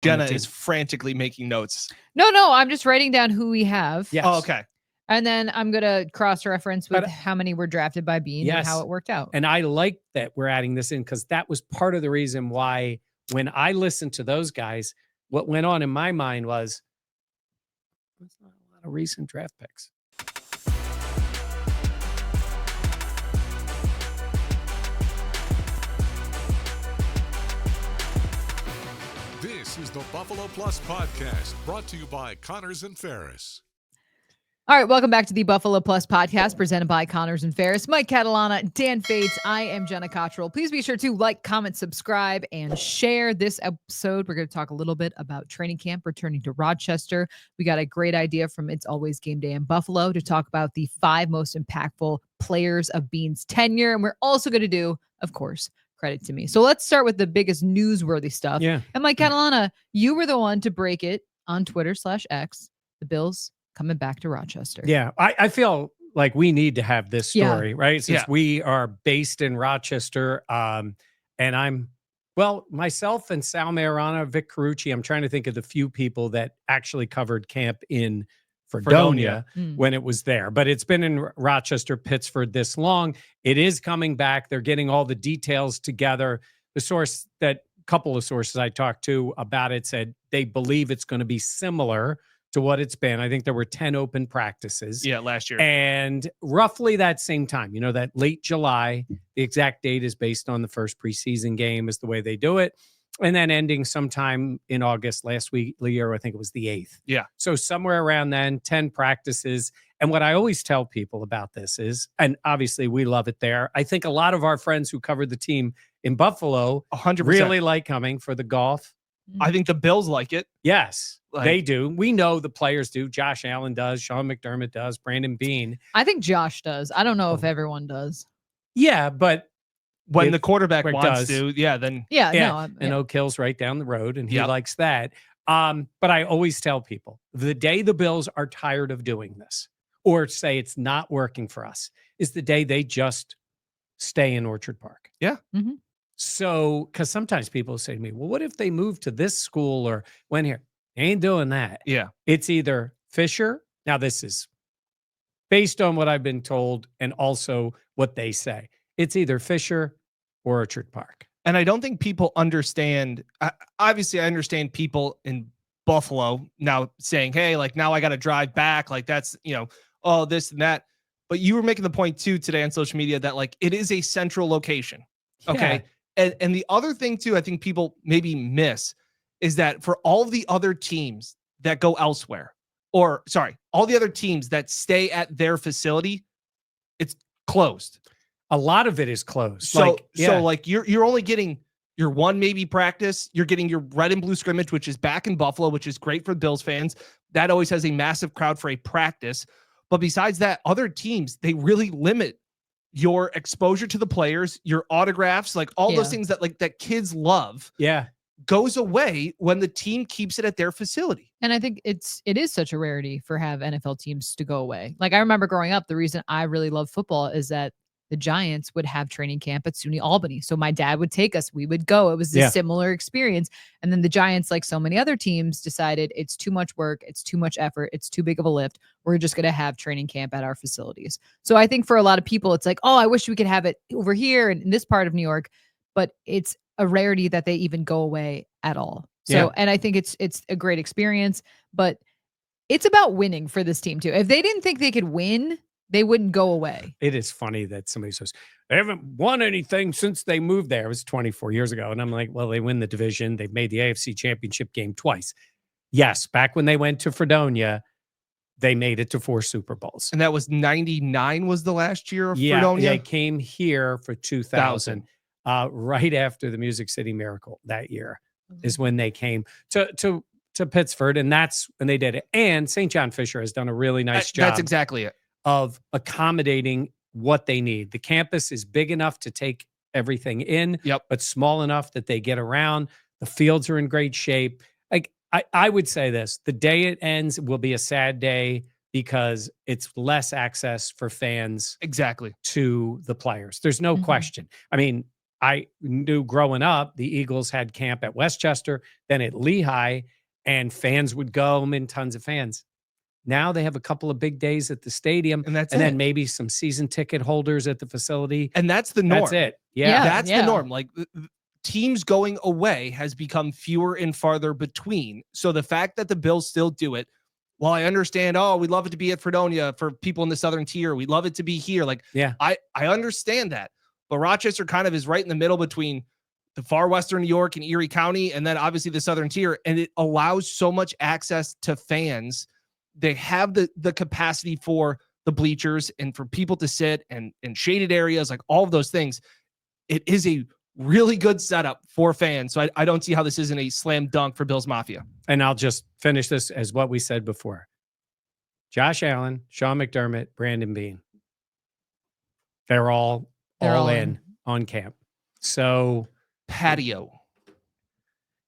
Jenna is frantically making notes. No, I'm just writing down who we have. Yes. Oh, okay. And then I'm going to cross-reference with how many were drafted by Bean and how it worked out. And I like that we're adding this in because that was part of the reason why when I listened to those guys, what went on in my mind was there's not a lot of recent draft picks. This is the Buffalo Plus Podcast, brought to you by Connors and Ferris. All right, welcome back to the Buffalo Plus Podcast, presented by Connors and Ferris. Mike Catalana, Dan Fates, I am Jenna Cottrell. Please be sure to like, comment, subscribe, and share this episode. We're going to talk a little bit about training camp returning to Rochester. We got a great idea from It's Always Game Day in Buffalo to talk about the 5 most impactful players of Bean's tenure. And we're also going to do, of course, credit to me. So let's start with the biggest newsworthy stuff. Yeah. And Mike Catalana, you were the one to break it on Twitter/X. The Bills coming back to Rochester. Yeah. I feel like we need to have this story, right? Since we are based in Rochester. And myself and Sal Mayorana, Vic Carucci, I'm trying to think of the few people that actually covered camp in Fredonia when it was there, but it's been in Rochester, Pittsford this long. It is coming back. They're getting all the details together. Couple of sources I talked to about it said they believe it's going to be similar to what it's been. I think there were 10 open practices. Yeah, last year. And roughly that same time, that late July, the exact date is based on the first preseason game is the way they do it. And then ending sometime in August last week, or I think it was the 8th. Yeah. So somewhere around then, 10 practices. And what I always tell people about this is, and obviously we love it there. I think a lot of our friends who covered the team in Buffalo 100% really like coming for the golf. I think the Bills like it. Yes, they do. We know the players do. Josh Allen does. Sean McDermott does. Brandon Beane. I think Josh does. I don't know if everyone does. Yeah, but when the quarterback wants to, then and Oak Hill's right down the road, and he likes that. But I always tell people the day the Bills are tired of doing this, or say it's not working for us, is the day they just stay in Orchard Park. Yeah. Mm-hmm. So, because sometimes people say to me, well, what if they move to this school or went here? They ain't doing that. Yeah. It's either Fisher. Now, this is based on what I've been told and also what they say. It's either Fisher or Orchard Park. And I don't think people understand. Obviously, I understand people in Buffalo now saying, hey, like now I got to drive back. Like that's, all this and that. But you were making the point too today on social media that like it is a central location. Okay. Yeah. And the other thing too, I think people maybe miss is that for all the other teams that go elsewhere, all the other teams that stay at their facility, it's closed. A lot of it is closed. So you're only getting your one maybe practice. You're getting your red and blue scrimmage, which is back in Buffalo, which is great for Bills fans. That always has a massive crowd for a practice. But besides that, other teams, they really limit your exposure to the players, your autographs, like all those things that kids love. Yeah. Goes away when the team keeps it at their facility. And I think it is such a rarity for NFL teams to go away. Like I remember growing up, the reason I really love football is that the Giants would have training camp at SUNY Albany. So my dad would take us, we would go. It was a similar experience. And then the Giants, like so many other teams, decided it's too much work. It's too much effort. It's too big of a lift. We're just going to have training camp at our facilities. So I think for a lot of people, it's like, oh, I wish we could have it over here in this part of New York, but it's a rarity that they even go away at all. So, and I think it's a great experience, but it's about winning for this team too. If they didn't think they could win, they wouldn't go away. It is funny that somebody says, they haven't won anything since they moved there. It was 24 years ago. And I'm like, well, they win the division. They've made the AFC championship game twice. Yes, back when they went to Fredonia, they made it to 4 Super Bowls. And that was 99 was the last year of Fredonia? Fredonia? They came here for 2000, right after the Music City Miracle that year is when they came to Pittsford. And that's when they did it. And St. John Fisher has done a really nice job. That's exactly it. Of accommodating what they need. The campus is big enough to take everything in, but small enough that they get around. The fields are in great shape. Like I would say this, the day it ends will be a sad day because it's less access for fans exactly to the players. There's no question. I mean, I knew growing up, the Eagles had camp at Westchester, then at Lehigh, and fans would go, and tons of fans. Now they have a couple of big days at the stadium, And that's then maybe some season ticket holders at the facility. And that's the norm. That's it. Yeah. That's the norm. Like teams going away has become fewer and farther between. So the fact that the Bills still do it, while I understand, we'd love it to be at Fredonia for people in the Southern tier. We'd love it to be here. Like, I understand that. But Rochester kind of is right in the middle between the far Western New York and Erie County, and then obviously the Southern tier. And it allows so much access to fans. They have the capacity for the bleachers and for people to sit and in shaded areas, like all of those things. It is a really good setup for fans. So I don't see how this isn't a slam dunk for Bills Mafia. And I'll just finish this as what we said before. Josh Allen, Sean McDermott, Brandon Beane. They're all in on camp. So patio.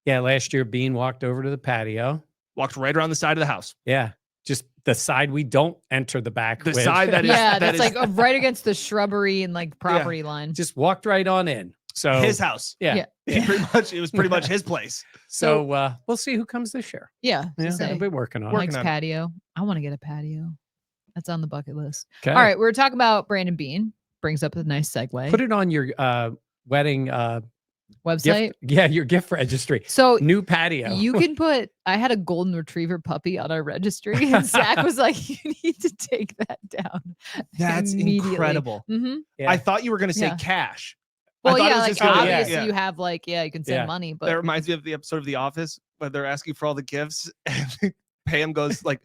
Yeah, last year Beane walked over to the patio. Walked right around the side of the house. Yeah. Just the side we don't enter the back the with. Side that is that's like right against the shrubbery and like property line. Just walked right on in. So his house. Yeah. It was pretty much his place. So we'll see who comes this year. Yeah. I've been working on Mike's patio. I want to get a patio. That's on the bucket list. Okay. All right. We were talking about Brandon Beane. Brings up a nice segue. Put it on your wedding website. Your gift registry. So new patio. You can put, I had a golden retriever puppy on our registry, and Zach was like, you need to take that down. That's incredible. Mm-hmm. I thought you were going to say cash. Well, obviously you have like, you can send money, but that reminds me of the episode of The Office where they're asking for all the gifts, and Pam goes like,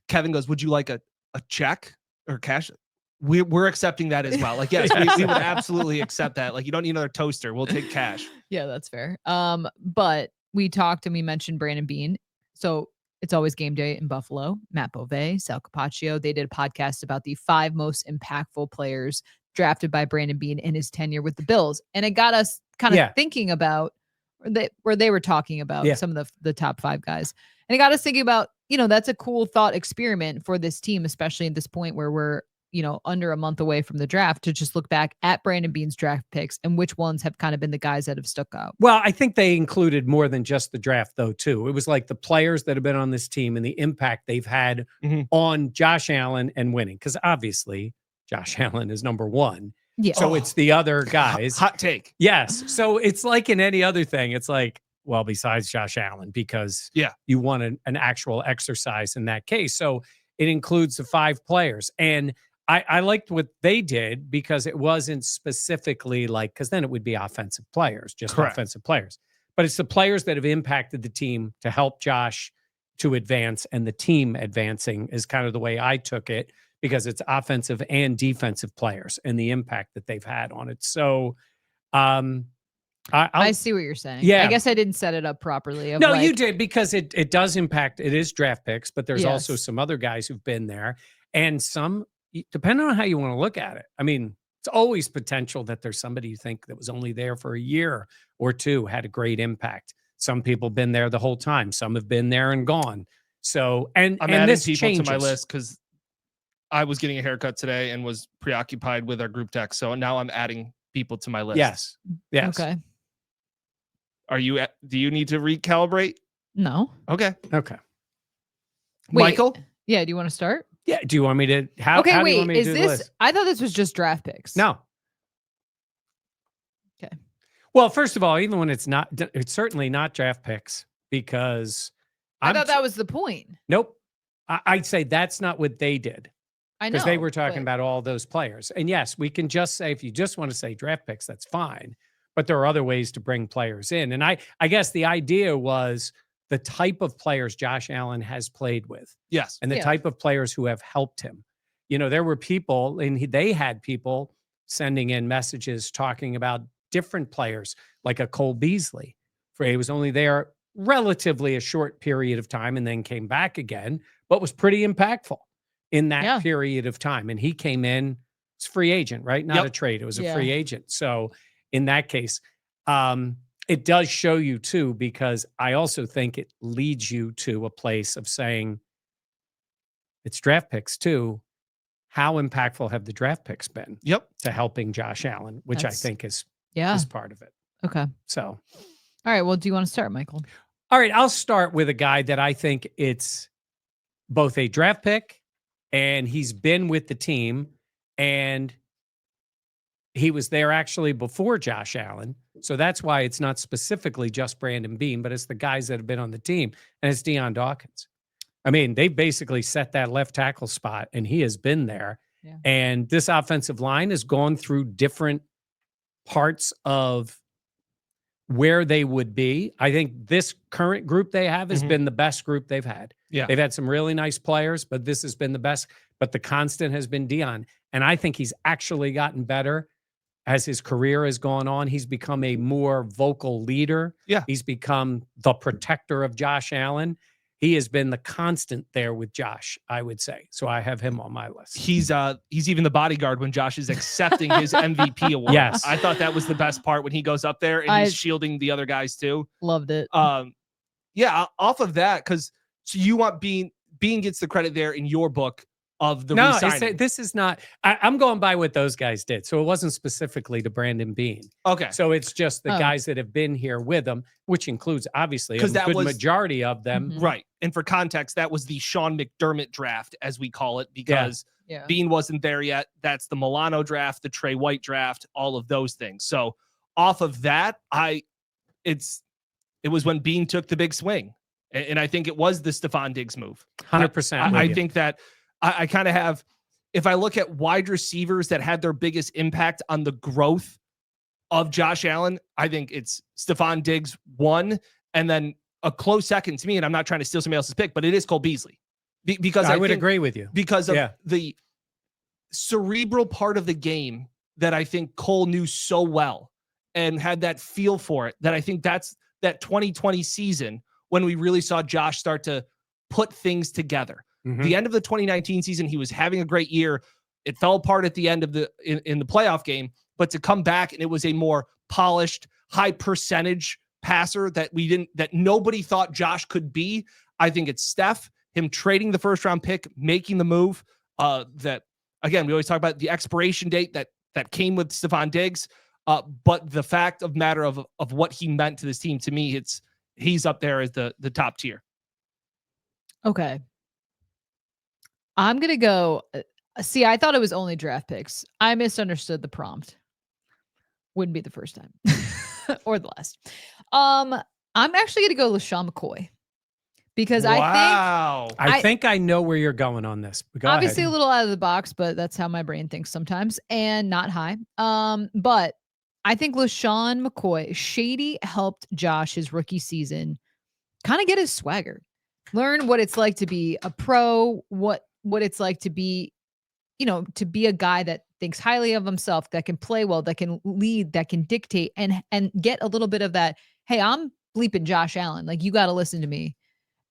Kevin goes, would you like a check or cash? We're accepting that as well. Like, yes, we would absolutely accept that. Like, you don't need another toaster. We'll take cash. Yeah, that's fair. But we talked and we mentioned Brandon Beane. So it's always game day in Buffalo. Matt Bove, Sal Capaccio. They did a podcast about the 5 most impactful players drafted by Brandon Beane in his tenure with the Bills. And it got us kind of thinking about where they were talking about some of the top 5 guys. And it got us thinking about, that's a cool thought experiment for this team, especially at this point where we're, under a month away from the draft, to just look back at Brandon Beane's draft picks and which ones have kind of been the guys that have stuck out. Well, I think they included more than just the draft, though, too. It was like the players that have been on this team and the impact they've had on Josh Allen and winning. Because obviously, Josh Allen is number 1. Yeah. So it's the other guys. Hot take. Yes. So it's like in any other thing. It's like, well, besides Josh Allen, because you want an actual exercise in that case. So it includes the 5 players. And I liked what they did because it wasn't specifically like, because then it would be offensive players, just offensive players. But it's the players that have impacted the team to help Josh to advance, and the team advancing is kind of the way I took it, because it's offensive and defensive players and the impact that they've had on it. So I see what you're saying. Yeah. I guess I didn't set it up properly. No, you did, because it does impact. It is draft picks, but there's also some other guys who've been there, and some, depending on how you want to look at it. I mean, it's always potential that there's somebody you think that was only there for a year or 2, had a great impact. Some people have been there the whole time. Some have been there and gone. So, and I'm adding this people changes to my list because I was getting a haircut today and was preoccupied with our group text. So now I'm adding people to my list. Yes. Okay. Do you need to recalibrate? No. Okay. Wait, Michael? Yeah. Do you want to start? Yeah. Do you want me to? How do you want me to do the list? I thought this was just draft picks. No. Okay. Well, first of all, even when it's certainly not draft picks, because I thought that was the point. Nope. I'd say that's not what they did. I know. Because they were talking about all those players. And yes, we can just say, if you just want to say draft picks, that's fine. But there are other ways to bring players in. And I guess the idea was the type of players Josh Allen has played with. Yes. And the type of players who have helped him. There were people, and they had people sending in messages talking about different players, like a Cole Beasley. He was only there relatively a short period of time and then came back again, but was pretty impactful in that period of time. And he came in, it's free agent, right? Not a trade. It was a free agent. So in that case, it does show you too, because I also think it leads you to a place of saying it's draft picks too. How impactful have the draft picks been? Yep. To helping Josh Allen, which I think is Yeah. is part of it. Okay. So, All right. Well, do you want to start, Michael? all right, I'll start with a guy that I think it's both a draft pick and he's been with the team and he was there actually before Josh Allen. So that's why it's not specifically just Brandon Beane, but it's the guys that have been on the team, and it's Dion Dawkins. I mean, they basically set that left tackle spot, and he has been there. Yeah. And this offensive line has gone through different parts of where they would be. I think this current group they have has been the best group they've had. Yeah. They've had some really nice players, but this has been the best. But the constant has been Dion. And I think he's actually gotten better as his career has gone on. He's become a more vocal leader. Yeah. He's become the protector of Josh Allen. He has been the constant there with Josh, I would say. So I have him on my list. He's even the bodyguard when Josh is accepting his MVP award. Yes. I thought that was the best part when he goes up there and he's shielding the other guys too. Loved it. Yeah, off of that, because so you want Beane gets the credit there in your book of the No, re-signing. this is not. I'm going by what those guys did. So it wasn't specifically to Brandon Beane. Okay. So it's just the Oh. guys that have been here with him, which includes obviously a 'Cause that good was- majority of them. Mhm. Right. And for context, that was the Sean McDermott draft, as we call it, because Yeah. Beane wasn't there yet. That's the Milano draft, the Trey White draft, all of those things. So off of that, it was when Beane took the big swing. And I think it was the Stefon Diggs move. 100%. I think that I kind of have, if I look at wide receivers that had their biggest impact on the growth of Josh Allen, I think it's Stefon Diggs one, and then a close second to me, and I'm not trying to steal somebody else's pick, but it is Cole Beasley. Because I would think agree with you. because of Yeah. the cerebral part of the game that I think Cole knew so well and had that feel for it, that I think that's that 2020 season when we really saw Josh start to put things together. Mhm. The end of the 2019 season, he was having a great year. It fell apart at the end of in the playoff game, but to come back and it was a more polished, high percentage passer that nobody thought Josh could be. I think it's Steph, him trading the first round pick, making the move. That again, we always talk about the expiration date that came with Stefon Diggs. But the fact of matter of what he meant to this team, to me, he's up there as the top tier. Okay. I'm going to go. See, I thought it was only draft picks. I misunderstood the prompt. Wouldn't be the first time or the last. I'm actually going to go LaShawn McCoy because I think I know where you're going on this. Go obviously ahead. a little out of the box, but that's how my brain thinks sometimes, and not high. But I think LaShawn McCoy, Shady helped Josh his rookie season kind of get his swagger, learn what it's like to be a pro, what it's like to be, to be a guy that thinks highly of himself, that can play well, that can lead, that can dictate, and get a little bit of that. Hey, I'm bleeping Josh Allen. Like, you got to listen to me.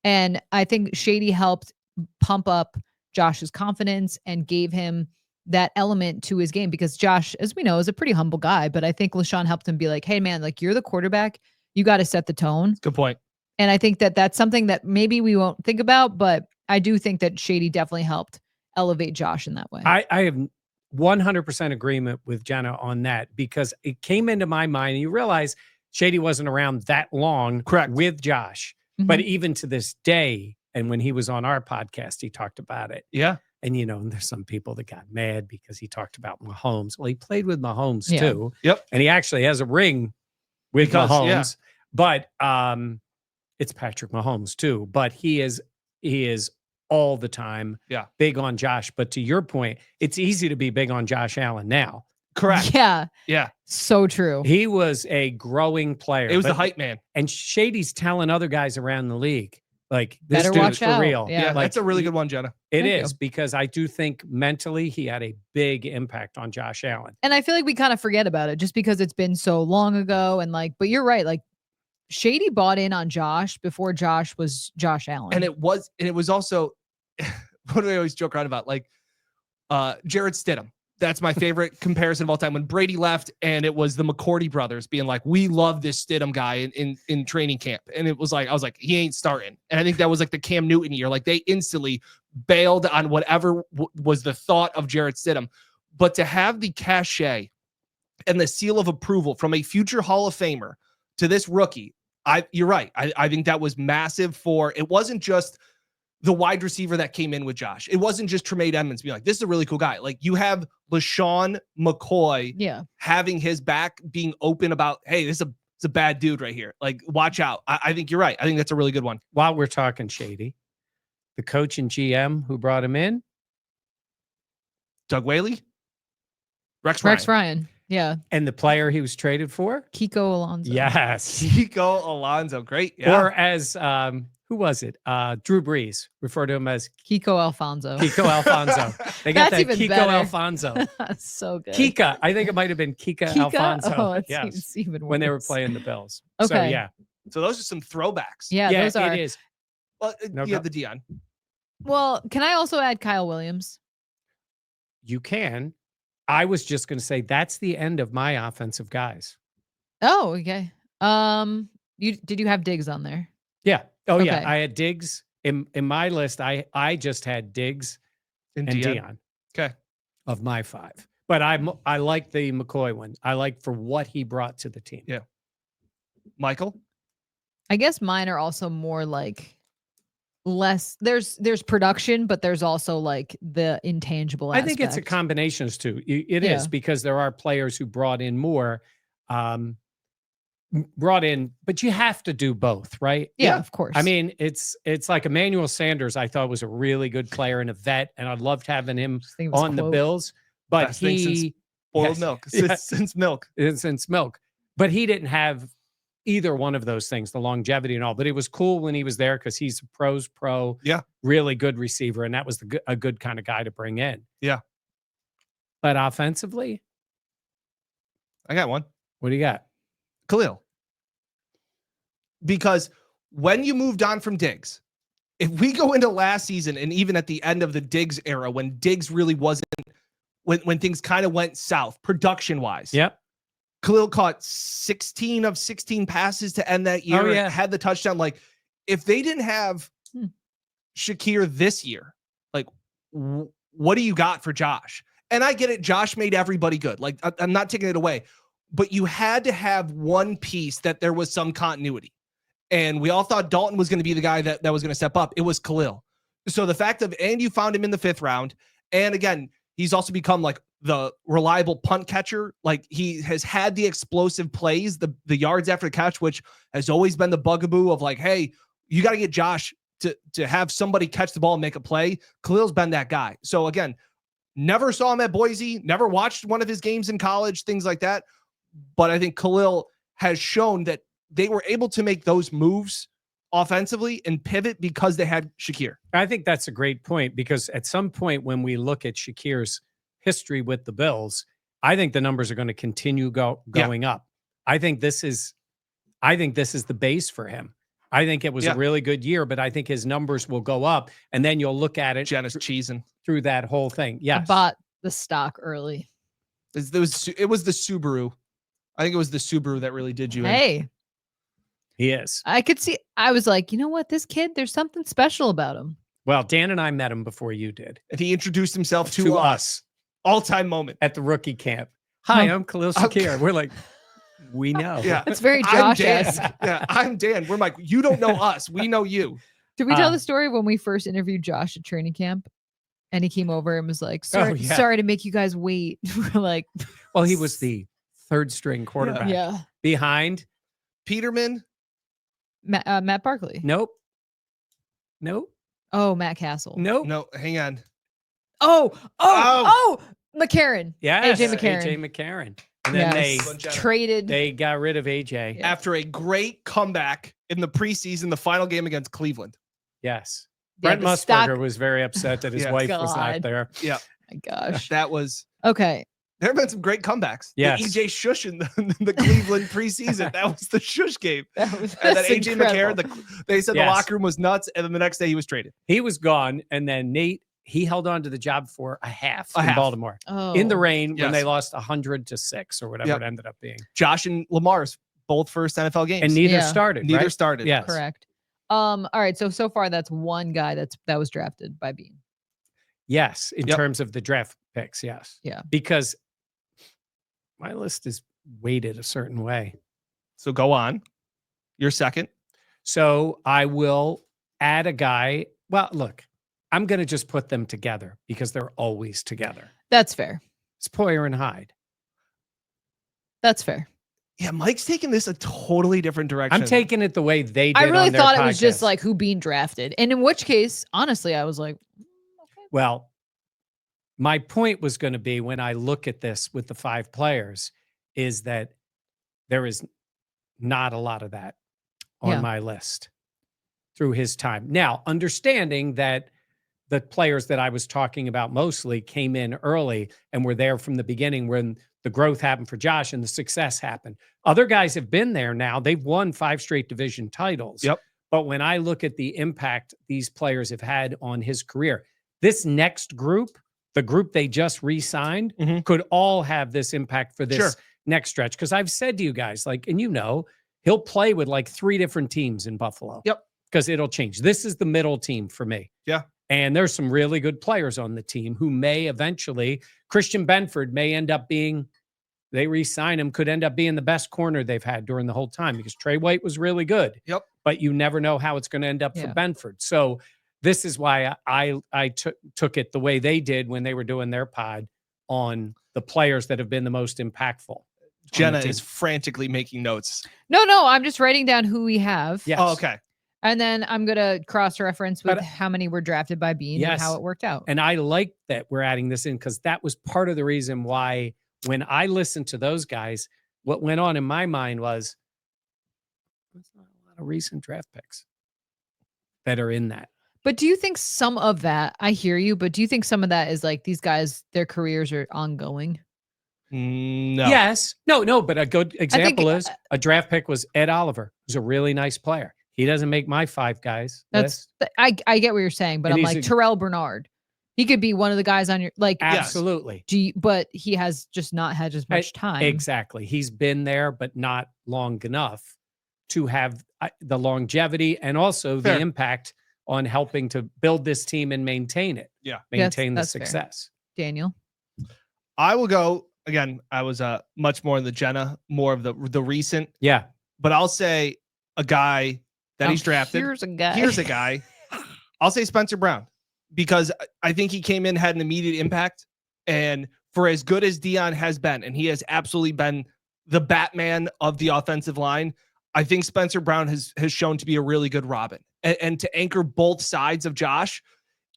And I think Shady helped pump up Josh's confidence and gave him that element to his game, because Josh, as we know, is a pretty humble guy. But I think LaShawn helped him be like, hey, man, like, you're the quarterback. You got to set the tone. Good point. And I think that that's something that maybe we won't think about, but I do think that Shady definitely helped elevate Josh in that way. I have 100% agreement with Jenna on that, because it came into my mind, and you realize Shady wasn't around that long with Josh. Mhm. But even to this day, and when he was on our podcast, he talked about it. Yeah. And, there's some people that got mad because he talked about Mahomes. Well, he played with Mahomes Yeah. too. Yep. And he actually has a ring with Mahomes. But it's Patrick Mahomes too. But he is all the time big on Josh. But to your point, it's easy to be big on Josh Allen now. Correct. Yeah. Yeah. So true. He was a growing player. It was the hype man. And Shady's telling other guys around the league, like, this Better dude's watch for out. real. Yeah. Yeah, that's a really good one, Jenna. It Thank is, because I do think mentally he had a big impact on Josh Allen. And I feel like we kind of forget about it just because it's been so long ago. And but you're right. Like, Shady bought in on Josh before Josh was Josh Allen. And it was also, what do I always joke around about? Like, Jarrett Stidham. That's my favorite comparison of all time. When Brady left, and it was the McCourty brothers being like, we love this Stidham guy in training camp. And it was like, I was like, he ain't starting. And I think that was like the Cam Newton year. Like, they instantly bailed on whatever was the thought of Jarrett Stidham. But to have the cachet and the seal of approval from a future Hall of Famer to this rookie, you're right. I think that was massive it wasn't just the wide receiver that came in with Josh. It wasn't just Tremaine Edmonds being like, this is a really cool guy. Like, you have LaShawn McCoy having his back, being open about, hey, this is a bad dude right here. Like, watch out. I think you're right. I think that's a really good one. While we're talking shady, the coach and GM who brought him in, Doug Whaley, Rex Ryan. Yeah. And the player he was traded for? Kiko Alonso. Yes. Kiko Alonso. Great. Yeah. Or as, who was it? Drew Brees. Refer to him as Kiko Alfonso. Kiko Alfonso. They got That's that even Kiko better. Alfonso. That's so good. Kika. I think it might have been Kika Alfonso. Oh, it's even worse. When they were playing the Bills. Okay. So, yeah. So those are some throwbacks. Yeah, those are. It is. Well, you have the Dion. Well, can I also add Kyle Williams? You can. I was just going to say that's the end of my offensive guys. Oh, okay. Did you have Diggs on there? Yeah. Oh, yeah. Okay. I had Diggs in my list. I just had Diggs and Dion. Okay. Of my 5. But I like the McCoy one. I like for what he brought to the team. Yeah. Michael? I guess mine are also more like less. There's production, but there's also like the intangible aspect. I think it's a combination of two. It is, because there are players who brought in more, but you have to do both, right? Yeah, of course. I mean, it's like Emmanuel Sanders, I thought was a really good player and a vet, and I loved having him on the Bills. But Best thing since boiled milk. Since milk. Since milk. But he didn't have either one of those things, the longevity and all. But it was cool when he was there because he's a pro's pro. Yeah. Really good receiver. And that was a good kind of guy to bring in. Yeah. But offensively, I got one. What do you got? Khalil. Because when you moved on from Diggs, if we go into last season and even at the end of the Diggs era, when Diggs really wasn't, when things kind of went south production wise. Yep. Khalil caught 16 of 16 passes to end that year. Oh, yeah. Had the touchdown. Like, if they didn't have Shakir this year, like, what do you got for Josh? And I get it. Josh made everybody good. Like, I'm not taking it away, but you had to have one piece that there was some continuity. And we all thought Dalton was going to be the guy that was going to step up. It was Khalil. So the fact and you found him in the 5th round. And again, he's also become like the reliable punt catcher. Like, he has had the explosive plays, the yards after the catch, which has always been the bugaboo of like, hey, you got to get Josh to have somebody catch the ball and make a play. Khalil's been that guy. So again, never saw him at Boise, never watched one of his games in college, things like that. But I think Khalil has shown that they were able to make those moves offensively and pivot because they had Shakir. I think that's a great point, because at some point when we look at Shakir's history with the Bills, I think the numbers are going to continue going up. I think this is the base for him. I think it was a really good year, but I think his numbers will go up, and then you'll look at it. Jenna's cheesing through that whole thing. Yes. I bought the stock early. It was the Subaru. I think it was the Subaru that really did you in. Hey. He is. I could see. I was like, you know what? This kid, there's something special about him. Well, Dan and I met him before you did. And he introduced himself to us. All-time moment. At the rookie camp. Hi, I'm Khalil Shakir. We're like, we know. Yeah. It's very Josh-esque. Yeah, I'm Dan. We're like, you don't know us. We know you. Did we tell the story when we first interviewed Josh at training camp? And he came over and was like, sorry to make you guys wait. We're like, well, he was the 3rd string quarterback. Yeah. Behind Peterman. Matt Barkley. Nope. Oh, Matt Castle. Nope. No, hang on. Oh, McCarron. Yeah. AJ McCarron. AJ McCarron. And then they got rid of AJ. After a great comeback in the preseason, the final game against Cleveland. Yes. Yeah, Brent Musburger was very upset that his wife was not there. Yeah. My gosh. That was okay. There have been some great comebacks. Yes. The EJ Shush in the Cleveland preseason. That was the Shush game. And then AJ McCarron, they said the locker room was nuts. And then the next day he was traded. He was gone. And then Nate, he held on to the job for a half in Baltimore. In the rain when they lost 100-6 or whatever it ended up being. Josh and Lamar's both first NFL games. And neither started. Neither right? started. Yes. Correct. All right. So far that's one guy that was drafted by Bean. Yes. In terms of the draft picks. Yes. Yeah. Because My list is weighted a certain way. So go on. Your second. So I will add a guy. Well, look, I'm going to just put them together because they're always together. That's fair. It's Poyer and Hyde. That's fair. Yeah, Mike's taking this a totally different direction. I'm taking it the way they did. I really on their thought it was just podcast. like who being drafted. And in which case, honestly, I was like, okay. Well, my point was going to be when I look at this with the 5 players is that there is not a lot of that on my list through his time. Now, understanding that the players that I was talking about mostly came in early and were there from the beginning when the growth happened for Josh and the success happened. Other guys have been there now. They've won 5 straight division titles. Yep. But when I look at the impact these players have had on his career, this next group, the group they just re-signed, could all have this impact for this next stretch. Because I've said to you guys, like, and you know, he'll play with like 3 different teams in Buffalo. Yep. Because it'll change. This is the middle team for me. Yeah. And there's some really good players on the team who may eventually, Christian Benford may end up being, they re-sign him, could end up being the best corner they've had during the whole time because Trey White was really good. Yep. But you never know how it's going to end up for Benford. So this is why I took it the way they did when they were doing their pod on the players that have been the most impactful. Jenna is frantically making notes. No, I'm just writing down who we have. Yes. Oh, okay. And then I'm going to cross-reference with how many were drafted by Bean and how it worked out. And I like that we're adding this in because that was part of the reason why when I listened to those guys, what went on in my mind was there's not a lot of recent draft picks that are in that. But do you think some of that, I hear you, but do you think some of that is like these guys, their careers are ongoing? No. Yes. No, but a good example is a draft pick was Ed Oliver, who's a really nice player. He doesn't make my 5 guys list. I get what you're saying, but And I'm like Terrell Bernard. He could be one of the guys on your like absolutely. But he has just not had as much time. Exactly. He's been there, but not long enough to have the longevity and also the impact on helping to build this team and maintain it. Yeah. Maintain the that's success. Fair. Daniel. I will go again. I was much more in the Jenna, more of the recent. Yeah. But I'll say a guy that he's drafted. Here's a guy. I'll say Spencer Brown because I think he came in, had an immediate impact. And for as good as Dion has been, and he has absolutely been the Batman of the offensive line, I think Spencer Brown has shown to be a really good Robin and to anchor both sides of Josh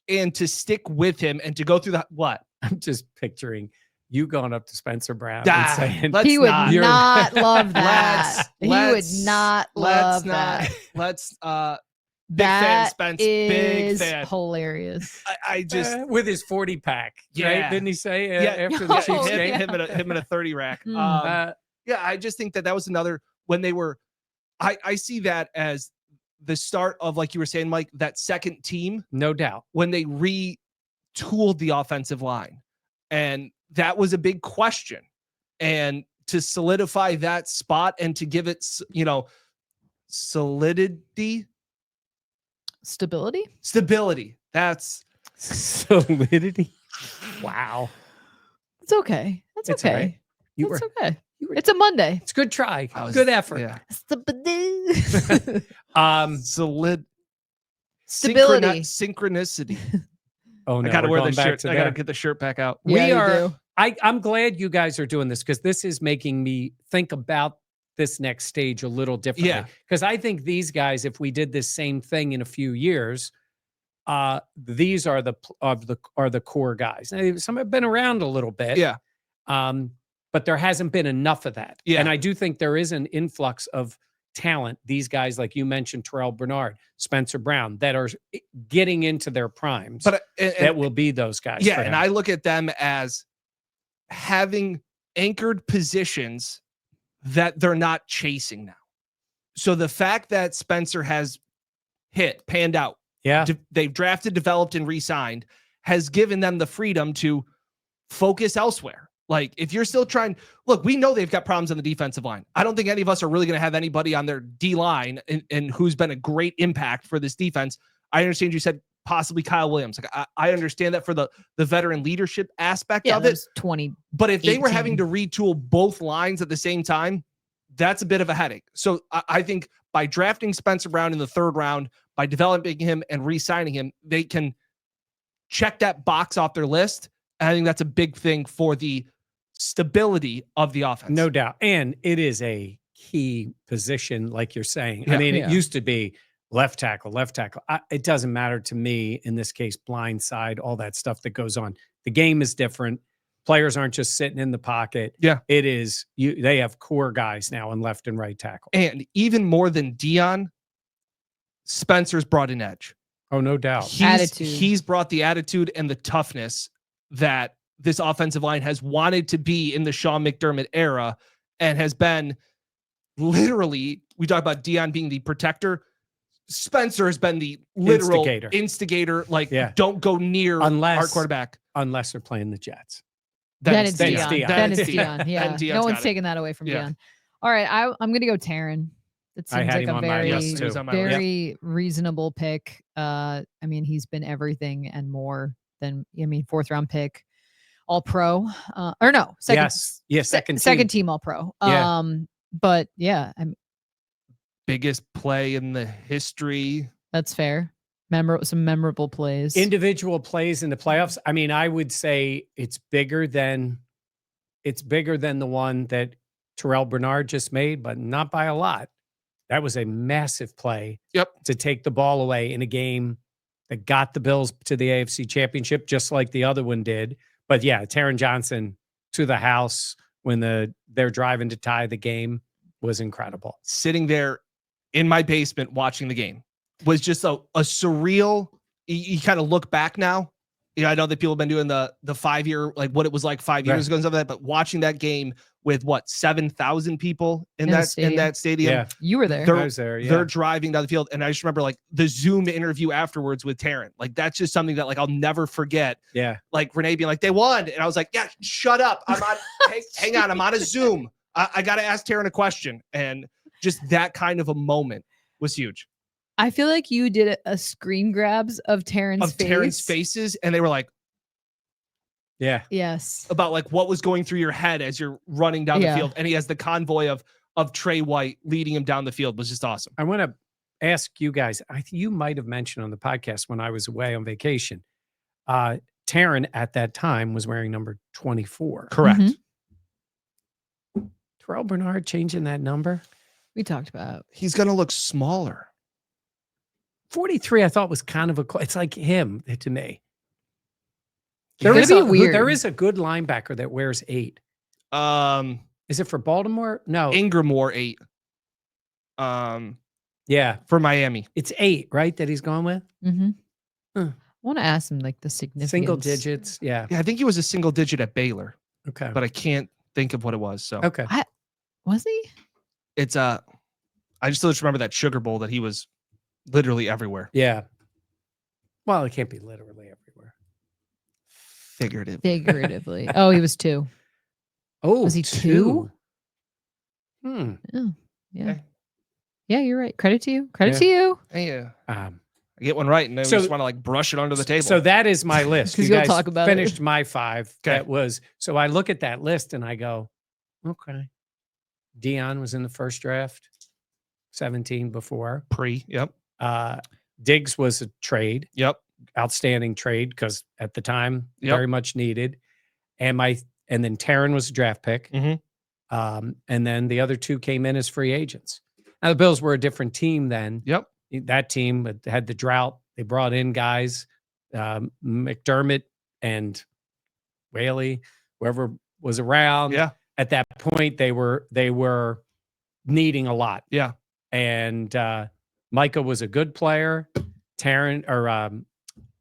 and to stick with him and to go through what? I'm just picturing you going up to Spencer Brown and saying, he would not love that. He would not love that. Big fan, Spence. Big fan. Hilarious. I just with his 40 pack, right? Didn't he say after the Chiefs game? Him in a 30 rack. I just think that was another when they were. I see that as the start of, like you were saying, Mike, that second team. No doubt. When they retooled the offensive line, and that was a big question, and to solidify that spot and to give it, solidity. Stability. That's solidity. Wow. It's okay. That's okay. Right. It's okay. It's a Monday. It's a good try. Good effort. Yeah. Stability. Synchronicity. Oh no. I gotta wear the shirt. I gotta get the shirt back out. I'm glad you guys are doing this because this is making me think about this next stage a little differently. Yeah. Because I think these guys, if we did this same thing in a few years, these are the core guys. Now, some have been around a little bit. Yeah. But there hasn't been enough of that. Yeah. And I do think there is an influx of talent. These guys, like you mentioned, Terrell Bernard, Spencer Brown, that are getting into their primes. But that will be those guys. Yeah. And I look at them as having anchored positions that they're not chasing now. So the fact that Spencer has panned out, they've drafted, developed, and re-signed, has given them the freedom to focus elsewhere. Like if you're still trying, look, we know they've got problems on the defensive line. I don't think any of us are really going to have anybody on their D line and who's been a great impact for this defense. I understand you said possibly Kyle Williams. Like I understand that for the veteran leadership aspect Yeah, of that it. was 20. But if they were 18. having to retool both lines at the same time, that's a bit of a headache. So I think by drafting Spencer Brown in the 3rd round, by developing him and re-signing him, they can check that box off their list. And I think that's a big thing for the stability of the offense. No doubt. And it is a key position, like you're saying. Yeah. I mean, Yeah. it used to be left tackle, left tackle. It doesn't matter to me in this case, blind side, all that stuff that goes on. The game is different. Players aren't just sitting in the pocket. Yeah. It is they have core guys now in left and right tackle. And even more than Dion, Spencer's brought an edge. Oh, no doubt. He's brought the attitude and the toughness that this offensive line has wanted to be in the Sean McDermott era, and has been literally, we talk about Dion being the protector. Spencer has been the literal instigator. Like, don't go near our quarterback. Unless they're playing the Jets. Then it's Dion. Dion. Then it's Dion. Yeah. No one's taking that away from Dion. All right. I'm going to go Taryn. That seems like a very reasonable pick. I mean, he's been everything and more than, 4th round pick, all pro, or no, second team all pro. But yeah, biggest play in the history. That's fair. Some memorable plays. Individual plays in the playoffs. I mean, I would say it's bigger than the one that Terrell Bernard just made, but not by a lot. That was a massive play. To take the ball away in a game that got the Bills to the AFC Championship, just like the other one did. But yeah, Taron Johnson to the house when they're driving to tie the game was incredible. Sitting there in my basement watching the game was just a surreal. You kind of look back now. I know that people have been doing the 5-year, like what it was like 5 years ago and stuff like that, but watching that game with 7,000 people in that stadium. Yeah. You were there. I was there. Yeah. They're driving down the field. And I just remember like the Zoom interview afterwards with Taryn. Like, that's just something that like I'll never forget. Yeah. Like Renee being like, they won. And I was like, yeah, shut up. I'm on, hang on. I'm on a Zoom. I got to ask Taryn a question. And just that kind of a moment was huge. I feel like you did a screen grabs of Taryn's faces, and they were like, yeah, yes, about like what was going through your head as you're running down the field. And he has the convoy of Trey White leading him down the field. Was just awesome. I want to ask you guys, you might have mentioned on the podcast when I was away on vacation, Taryn at that time was wearing number 24. Correct. Mm-hmm. Terrell Bernard changing that number. We talked about. He's going to look smaller. 43, I thought was kind of it's like him to me. There is a good linebacker that wears 8. Is it for Baltimore? No. Ingram wore 8. Yeah. For Miami. It's 8, right? That he's gone with? Mm-hmm. I want to ask him like the significance. Single digits. Yeah. Yeah. I think he was a single digit at Baylor. Okay. But I can't think of what it was. So okay. Was he? It's I just remember that Sugar Bowl that he was literally everywhere. Yeah. Well, it can't be literally everywhere. Figuratively. Oh, he was 2. Oh, was he 2? Oh, yeah. Okay. Yeah, you're right. Credit to you. To you. Yeah. I get one right, and I just want to like brush it under the table. So that is my list. You guys talk about finished my 5. That was so. I look at that list and I go, okay. Dion was in the first draft, 17 before Yep. Diggs was a trade. Yep. Outstanding trade because at the time very much needed. And then Taryn was a draft pick. Mm-hmm. And then the other 2 came in as free agents. Now the Bills were a different team then. Yep. That team had the drought. They brought in guys, McDermott and Whaley, whoever was around. Yeah. At that point, they were needing a lot. Yeah. And Micah was a good player. Taryn or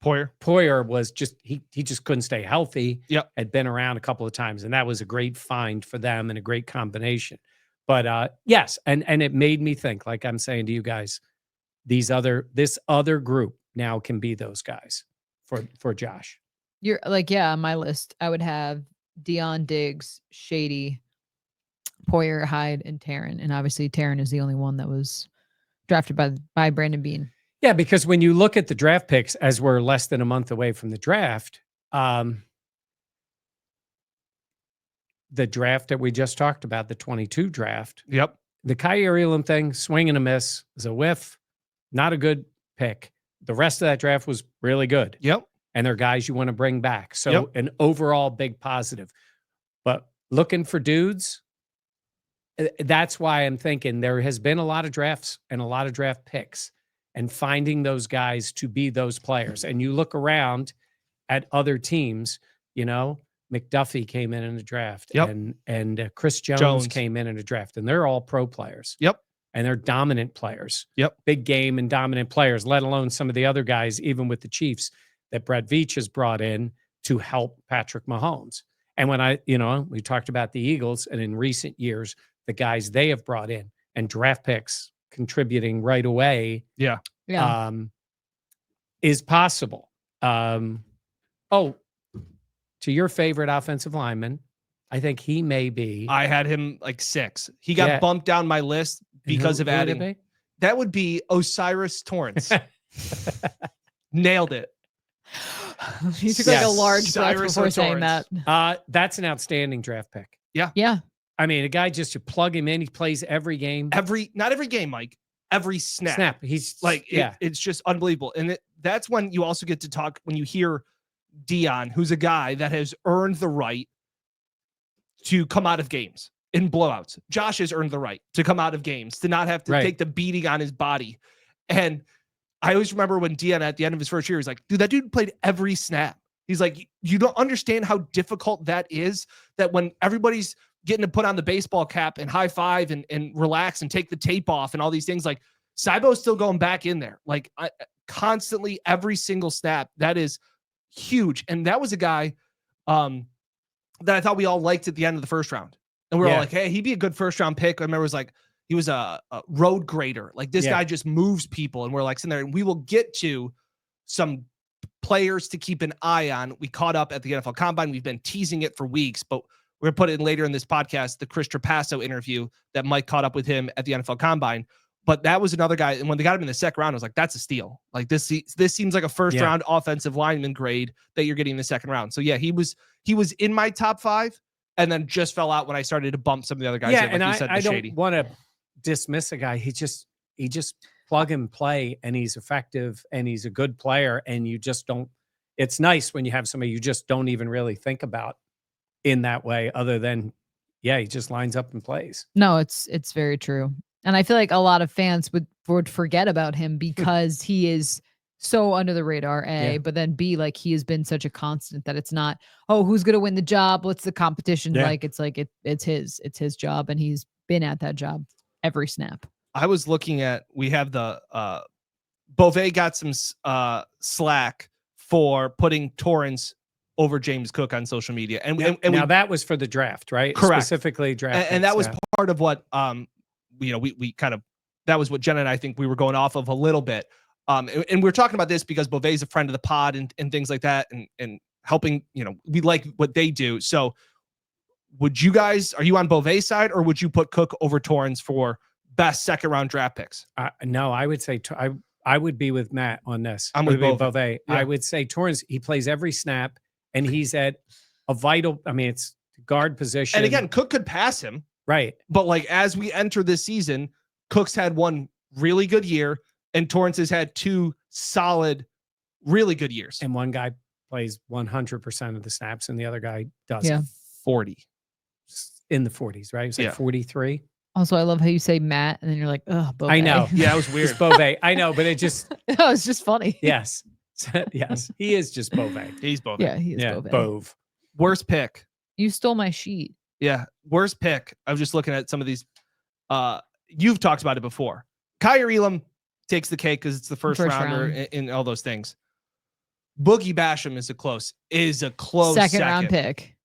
Poyer was just he just couldn't stay healthy. Yep. Had been around a couple of times, and that was a great find for them and a great combination. But yes, and it made me think, like I'm saying to you guys, this other group now can be those guys for Josh. You're like, yeah, on my list, I would have Dion, Diggs, Shady, Poyer, Hyde, and Taryn. And obviously Taryn is the only one that was drafted by Brandon Beane. Yeah, because when you look at the draft picks, as we're less than a month away from the draft, the draft that we just talked about, the 22 draft, Yep. the Kaiir Elam thing, swing and a miss, is a whiff, not a good pick. The rest of that draft was really good. Yep. And they're guys you want to bring back. So Yep. an overall big positive. But looking for dudes, that's why I'm thinking there has been a lot of drafts and a lot of draft picks, and finding those guys to be those players. And you look around at other teams, you know, McDuffie came in the draft, Yep. and Chris Jones came in a draft, and they're all pro players. Yep. And they're dominant players. Yep. Big game and dominant players, let alone some of the other guys, even with the Chiefs, that Brett Veach has brought in to help Patrick Mahomes. And when we talked about the Eagles, and in recent years, the guys they have brought in and draft picks contributing right away. Yeah. Is possible. To your favorite offensive lineman, I think he may be. I had him like 6. He got bumped down my list because of adding. That would be Osiris Torrance. Nailed it. He took like a large breath before saying that. That's an outstanding draft pick. Yeah. I mean, a guy just to plug him in. He plays every game. Not every game, Mike. Every snap. He's like, it's just unbelievable. And that's when you also get to talk, when you hear Dion, who's a guy that has earned the right to come out of games in blowouts. Josh has earned the right to come out of games, to not have to take the beating on his body. And I always remember when Dion, at the end of his first year, he's like, dude, that dude played every snap. He's like, you don't understand how difficult that is, that when everybody's getting to put on the baseball cap and high five and relax and take the tape off and all these things, like Cybo's still going back in there. Like constantly every single snap. That is huge. And that was a guy that I thought we all liked at the end of the first round. And we were all like, hey, he'd be a good first round pick. I remember it was like, he was a road grader. Like this guy just moves people. And we're like sitting there, and we will get to some players to keep an eye on. We caught up at the NFL Combine. We've been teasing it for weeks, but we're going to put it in later in this podcast, the Chris Trapasso interview that Mike caught up with him at the NFL Combine. But that was another guy. And when they got him in the second round, I was like, that's a steal. Like this seems like a first round offensive lineman grade that you're getting in the second round. So yeah, he was in my top 5 and then just fell out when I started to bump some of the other guys. Yeah. In, like and you said, I Shady. don't want to dismiss a guy. He just plug and play, and he's effective, and he's a good player. And you just don't, it's nice when you have somebody you just don't even really think about in that way, other than, he just lines up and plays. No, it's very true. And I feel like a lot of fans would forget about him because he is so under the radar, but then B, like he has been such a constant that it's not, oh, who's going to win the job? What's the competition like? It's like, it's his job, and he's been at that job every snap. I was looking at, we have the, Beauvais got some slack for putting Torrance over James Cook on social media. And that was for the draft, right? Correct. Specifically draft. And that was part of what, we kind of, that was what Jenna and I think we were going off of a little bit. And we're talking about this because Beauvais is a friend of the pod and things like that, and helping, we like what they do. So are you on Beauvais' side, or would you put Cook over Torrance for best second round draft picks? No, I would say, I would be with Matt on this. I'm with Beauvais. Yeah. I would say Torrance, he plays every snap, and he's at a vital, it's guard position. And again, Cook could pass him. Right. But like, as we enter this season, Cook's had one really good year, and Torrance has had 2 solid, really good years. And one guy plays 100% of the snaps, and the other guy doesn't. Yeah. 40. In the 40s, right? It's like 43. Also, I love how you say Matt, and then you're like, oh, Beauvais. I know. Yeah, it was weird. It's Beauvais. I know, but it just... No, it's just funny. Yes. Yes. He is just Beauvais. He's Beauvais. Yeah, he is Beauvais. Bove. Worst pick. You stole my sheet. Yeah. Worst pick. I was just looking at some of these. You've talked about it before. Kaiir Elam takes the cake because it's the first rounder in all those things. Boogie Basham is a close second round pick.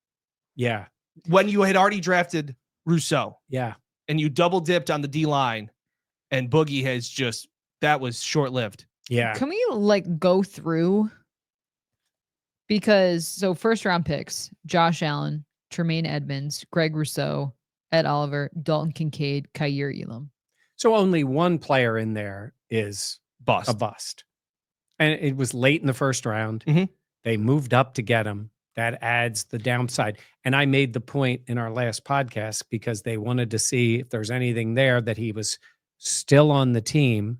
Yeah. When you had already drafted Rousseau. Yeah. And you double dipped on the D line, and Boogie has that was short lived. Yeah. Can we go through? Because first round picks, Josh Allen, Tremaine Edmonds, Greg Rousseau, Ed Oliver, Dalton Kincaid, Kaiir Elam. So only one player in there is Bust. a bust. And it was late in the first round. Mhm. They moved up to get him. That adds the downside. And I made the point in our last podcast because they wanted to see if there's anything there that he was still on the team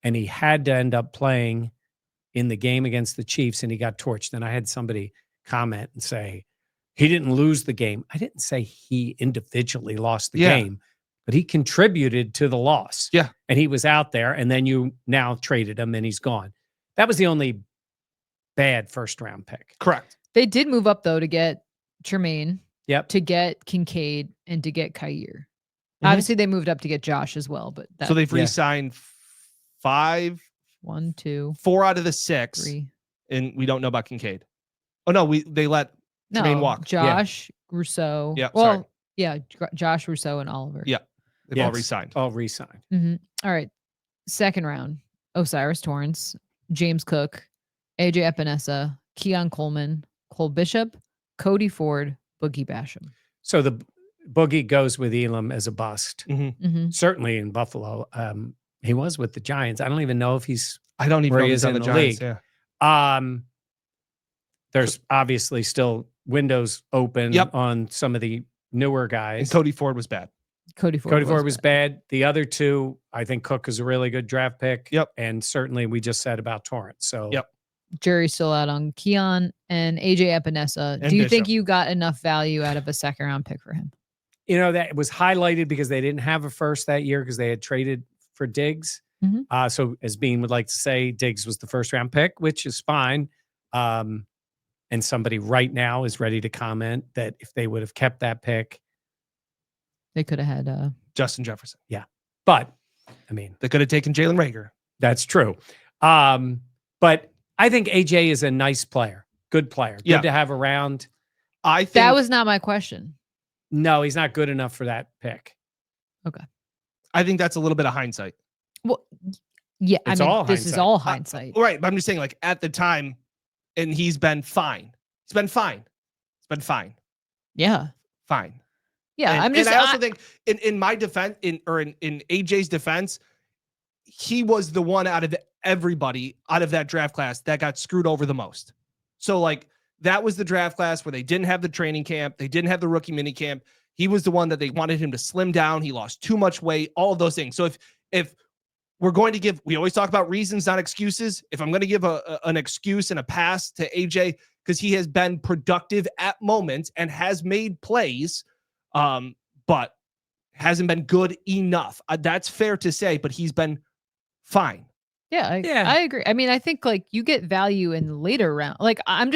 and he had to end up playing in the game against the Chiefs and he got torched. And I had somebody comment and say, he didn't lose the game. I didn't say he individually lost the game, but he contributed to the loss. Yeah. And he was out there and then you now traded him and he's gone. That was the only bad first round pick. Correct. They did move up though to get Tremaine, Yep. to get Kincaid, and to get Kyer. Mhm. Obviously, they moved up to get Josh as well, but that, So they've re-signed 1, 2, 4 out of the 6, 3. and we don't know about Kincaid. Oh no, they let Tremaine walk. Josh, Rousseau. Yeah, Well, sorry. yeah, Josh, Rousseau, and Oliver. Yeah. They've all re-signed. All re-signed. All right. Second round: Osiris Torrance, James Cook, AJ Epinesa, Keon Coleman, Cole Bishop, Cody Ford, Boogie Basham. So the Boogie goes with Elam as a bust. Mhm. Certainly in Buffalo. He was with the Giants. I don't even know if he's I don't even where know he if is he's on in the the Giants. league. Yeah. There's obviously still windows open Yep. on some of the newer And guys. Cody Ford was bad. Cody Ford. Cody Ford was bad. The other two, I think Cook is a really good draft pick. Yep. And certainly we just said about Torrance. So Yep. Jury's still out on Keon and AJ Epinesa. And Do you think Bishop. you got enough value out of a second round pick for him? you know, that was highlighted because they didn't have a first that year because they had traded for Diggs. Mhm. So as Bean would like to say, Diggs was the first round pick, which is fine. And somebody right now is ready to comment that if they would have kept that pick, They could have had Justin Jefferson. but I mean, They could have taken Jalen Reagor. that's true. But I think AJ is a nice player, good player, good Yeah. to have around. I think that was not my question. No, he's not good enough for that pick. I think that's a little bit of hindsight. Well, yeah, It's I mean, all this is hindsight. all hindsight. Right. But I'm just saying, like, at the time, and he's been fine. He's been fine. It's been fine. Yeah. Fine. Yeah. And, I'm just, and I also think in my defense, in AJ's defense, he was the one out of everybody out of that draft class that got screwed over the most. So like that was the draft class where they didn't have the training camp. They didn't have the rookie mini camp. He was the one that they wanted him to slim down. He lost too much weight, all of those things. So if we're going to give, we always talk about reasons, not excuses. If I'm going to give an excuse and a pass to AJ, because he has been productive at moments and has made plays, but hasn't been good enough. That's fair to say, but he's been fine. yeah, Yeah. I agree. I mean, I think like you get value in later round. Like I'm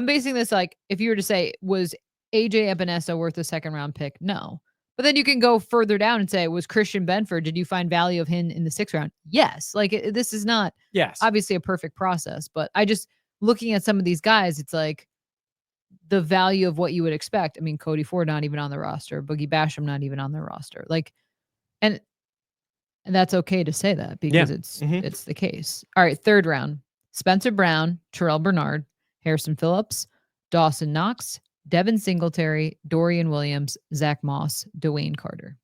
basing this like if you were to say, was AJ Epinesa worth a second round pick? No. But then you can go further down and say, was Christian Benford, did you find value of him in the 6th round? Yes. Like this is not Yes. obviously a perfect process, but I just looking at some of these guys, it's like the value of what you would expect. I mean, Cody Ford not even on the roster, Boogie Basham not even on the roster. Like, and that's okay to say that because it's the case. All right, 3rd round: Spencer Brown, Terrell Bernard, Harrison Phillips, Dawson Knox, Devin Singletary, Dorian Williams, Zach Moss, Dwayne Carter.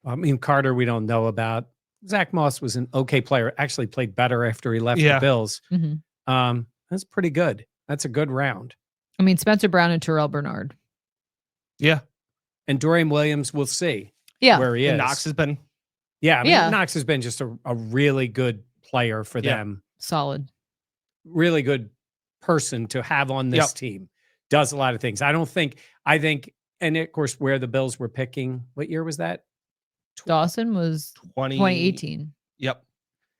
I mean, Carter, we don't know about. Zach Moss was an okay player. Actually played better after he left the Bills. Mm-hmm. That's pretty good. That's a good round. I mean, Spencer Brown and Terrell Bernard. Yeah. And Dorian Williams, we'll see where he is. And Knox has been. Yeah. I mean, Knox has been just a really good player for them. Solid. Really good person to have on this team. Does a lot of things. I think, and of course, where the Bills were picking, what year was that? Dawson was 2018. Yep.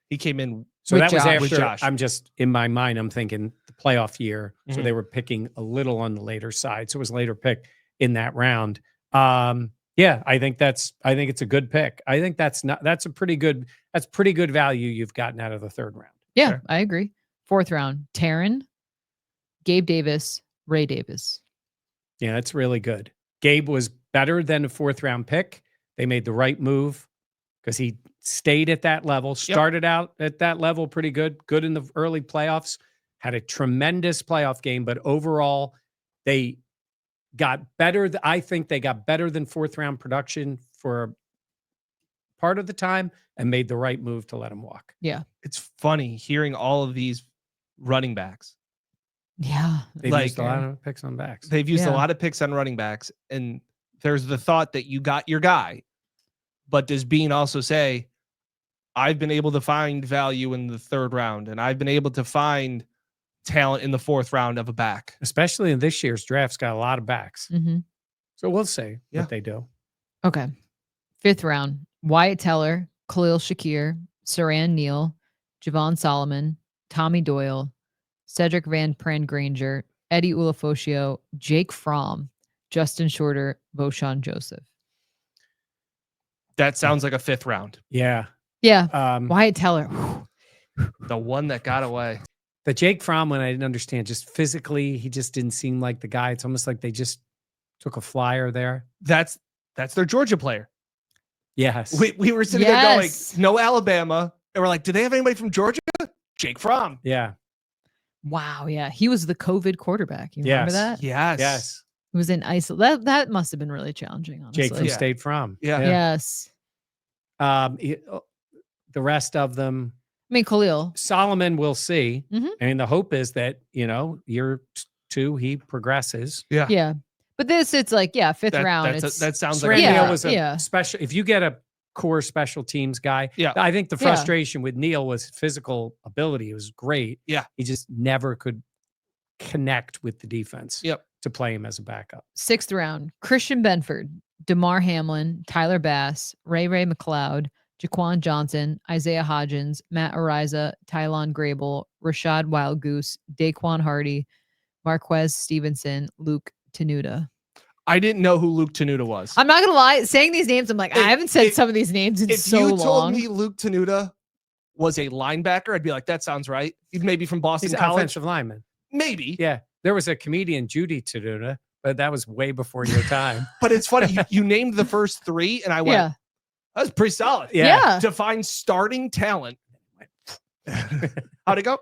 He came in. So with that was Josh. after, Josh. I'm just, in my mind, I'm thinking the playoff year. So they were picking a little on the later side. So it was later picked in that round. Yeah, I think it's a good pick. I think that's pretty good value you've gotten out of the 3rd round. Yeah, Sure. I agree. 4th round: Taryn, Gabe Davis, Ray Davis. Yeah, that's really good. Gabe was better than a 4th round pick. They made the right move because he stayed at that level, started out at that level pretty good in the early playoffs, had a tremendous playoff game, but overall they got better. I think they got better than 4th round production for part of the time and made the right move to let him walk. Yeah. It's funny hearing all of these running backs. Yeah. They've Like, used a lot of picks on backs. They've used Yeah. a lot of picks on running backs, and there's the thought that you got your guy, but does Bean also say, I've been able to find value in the 3rd round, and I've been able to find talent in the 4th round of a back. Especially in this year's draft's got a lot of backs. Mm-hmm. So we'll see Yeah. what they do. Okay. 5th round, Wyatt Teller, Khalil Shakir, Saran Neal, Javon Solomon, Tommy Doyle, Cedric Van Pran Granger, Eddie Ulofoshio, Jake Fromm, Justin Shorter, Voshawn Joseph. That sounds like a 5th round. Yeah. Yeah. Wyatt Teller. The one that got away. The Jake Fromm one, I didn't understand. Just physically, he just didn't seem like the guy. It's almost like they just took a flyer there. That's their Georgia player. Yes. We were sitting there going, no Alabama. And we're like, do they have anybody from Georgia? Jake Fromm. Yeah. Wow. Yeah. He was the COVID quarterback. You remember that? Yes. Yes. He was in isolation. That must have been really challenging, honestly. Jake from Yeah. State Fromm. Yeah. Yes. The rest of them, I mean, Khalil. Solomon, we'll see. Mhm. I mean, the hope is that, year 2, he progresses. Yeah. Yeah. But this, it's like, yeah, 5th round. That sounds Saran like Yeah, Neal was a yeah. special. If you get a core special teams guy, Yeah. I think the Yeah. frustration with Neal was physical ability. It was great. Yeah. He just never could connect with the defense. Yep. To play him as a backup. 6th round, Christian Benford, DeMar Hamlin, Tyler Bass, Ray McLeod, Jaquan Johnson, Isaiah Hodgins, Matt Ariza, Tylon Grable, Rashad Wildgoose, Daquan Hardy, Marquez Stevenson, Luke Tenuta. I didn't know who Luke Tenuta was. I'm not going to lie. Saying these names, I'm like, I haven't said some of these names in if so you long. told me Luke Tenuta was a linebacker, I'd be like, that sounds right. He's maybe from Boston He's an College. offensive lineman. Maybe. Yeah. There was a comedian, Judy Tenuta, but that was way before your time. But it's funny. You named the first 3, and I went, Yeah. that was pretty solid. Yeah. To find starting talent. How'd it go?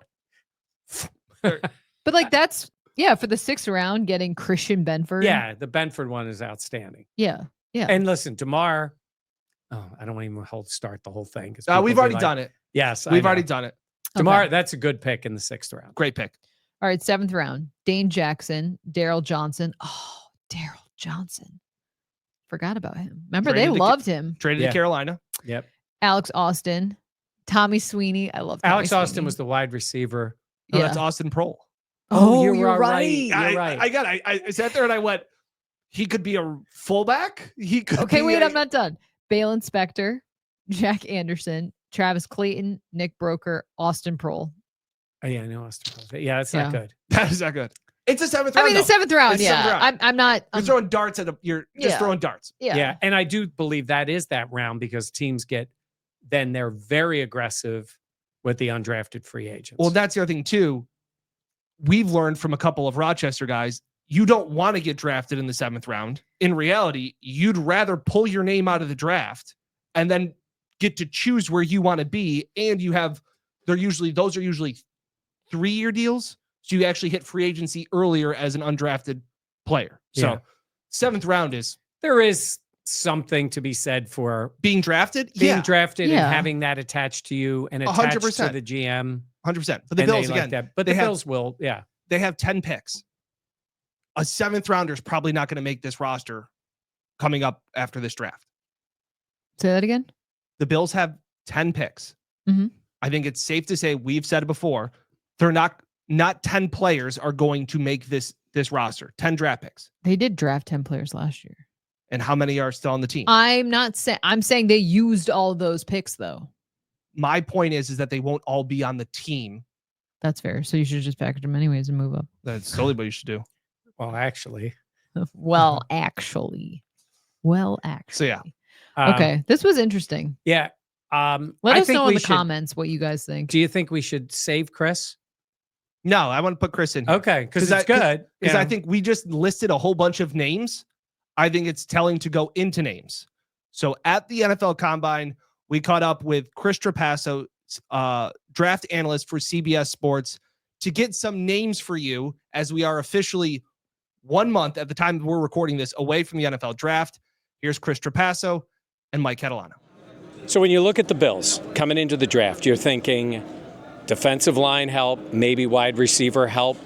But like, that's, yeah, for the 6th round, getting Christian Benford. Yeah. The Benford one is outstanding. Yeah. Yeah. And listen, DeMar, I don't even start the whole thing. We've already done it. Yes. We've already done it. DeMar, Okay. that's a good pick in the 6th round. Great pick. All right. 7th round, Dane Jackson, Daryl Johnson. Oh, Daryl Johnson. Forgot about him. Remember, Traded they to- loved him. Traded Yeah. to Carolina. Yep. Alex Austin, Tommy Sweeney. I love Tommy Alex Austin Sweeney. was the wide receiver. No, Yeah. that's Austin Prohl. Oh, you're you're right. right. You're right. I sat there and I went, he could be a fullback. He could Okay, be wait, a- I'm not done. Balin Spector, Jack Anderson, Travis Clayton, Nick Broker, Austin Prohl. Oh, yeah, I know Austin Prohl. Yeah, that's Yeah. not good. That is not good. It's a 7th I round. mean, the 7th round. It's Yeah. 7th round. I'm not. You're throwing darts at you're just Yeah. throwing darts. Yeah. And I do believe that is that round because teams they're very aggressive with the undrafted free agents. Well, that's the other thing too. We've learned from a couple of Rochester guys, you don't want to get drafted in the 7th round. In reality, you'd rather pull your name out of the draft and then get to choose where you want to be. And those are usually 3-year deals. So you actually hit free agency earlier as an undrafted player. So Yeah. 7th round is there is something to be said for being drafted. being drafted Yeah. and having that attached to you and attached 100%. to the GM. 100%. But the and they Bills like again, that. But they the have- Bills will, yeah. they have 10 picks. A 7th rounder is probably not going to make this roster coming up after this draft. Say that again. The Bills have 10 picks. Mhm. I think it's safe to say, we've said it before, they're not 10 players are going to make this roster. 10 draft picks. They did draft 10 players last year. And how many are still on the team? I'm not saying. I'm saying they used all those picks though. My point is that they won't all be on the team. That's fair. So you should just package them anyways and move up. That's totally what you should do. Well, actually. Well, actually. So, yeah. Okay. This was interesting. Yeah. Let I us think know in we the should- comments what you guys think. Do you think we should save Chris? No, I want to put Chris in here. Okay, because 'Cause it's good. Because Yeah. I think we just listed a whole bunch of names. I think it's telling to go into names. So at the NFL Combine, we caught up with Chris Trapasso, draft analyst for CBS Sports, to get some names for you as we are officially 1 month at the time we're recording this away from the NFL draft. Here's Chris Trapasso and Mike Catalano. So when you look at the Bills coming into the draft, you're thinking defensive line help, maybe wide receiver help.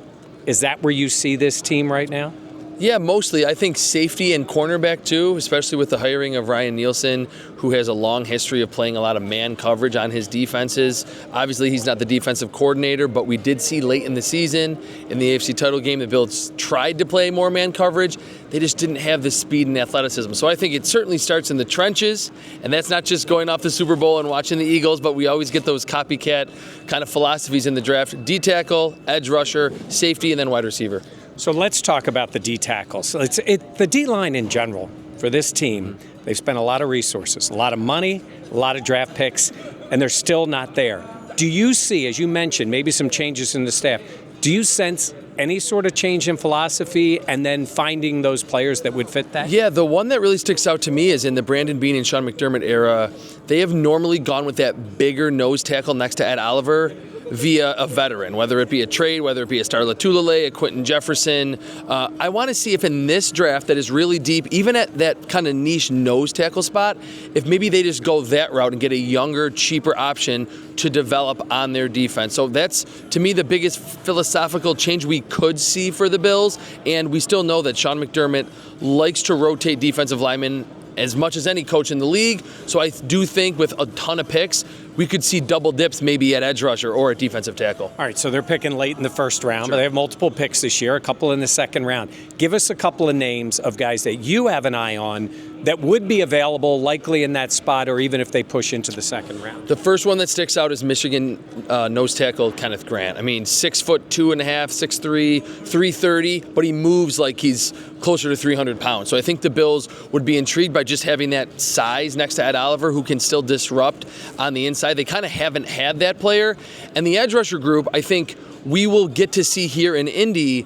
Is that where you see this team right now? Yeah, mostly. I think safety and cornerback too, especially with the hiring of Ryan Nielsen, who has a long history of playing a lot of man coverage on his defenses. Obviously, he's not the defensive coordinator, but we did see late in the season in the AFC title game, the Bills tried to play more man coverage. They just didn't have the speed and athleticism. So I think it certainly starts in the trenches, and that's not just going off the Super Bowl and watching the Eagles, but we always get those copycat kind of philosophies in the draft. D tackle, edge rusher, safety, and then wide receiver. So let's talk about the D tackles. The D line in general for this team, they've spent a lot of resources, a lot of money, a lot of draft picks, and they're still not there. Do you see, as you mentioned, maybe some changes in the staff? Do you sense any sort of change in philosophy and then finding those players that would fit that? Yeah, the one that really sticks out to me is in the Brandon Beane and Sean McDermott era, they have normally gone with that bigger nose tackle next to Ed Oliver via a veteran, whether it be a trade, whether it be a Star Lotulelei, a Quentin Jefferson. I want to see if in this draft that is really deep, even at that kind of niche nose tackle spot, if maybe they just go that route and get a younger, cheaper option to develop on their defense. So that's, to me, the biggest philosophical change we could see for the Bills. And we still know that Sean McDermott likes to rotate defensive linemen as much as any coach in the league. So I do think with a ton of picks, we could see double dips maybe at edge rusher or at defensive tackle. All right, so they're picking late in the first round, but they have multiple picks this year, a couple in the second round. Give us a couple of names of guys that you have an eye on that would be available likely in that spot or even if they push into the second round. The first one that sticks out is Michigan nose tackle Kenneth Grant. I mean, 6'2.5", 6'3", 330, but he moves like he's closer to 300 pounds. So I think the Bills would be intrigued by just having that size next to Ed Oliver, who can still disrupt on the inside. They kind of haven't had that player. And the edge rusher group, I think we will get to see here in Indy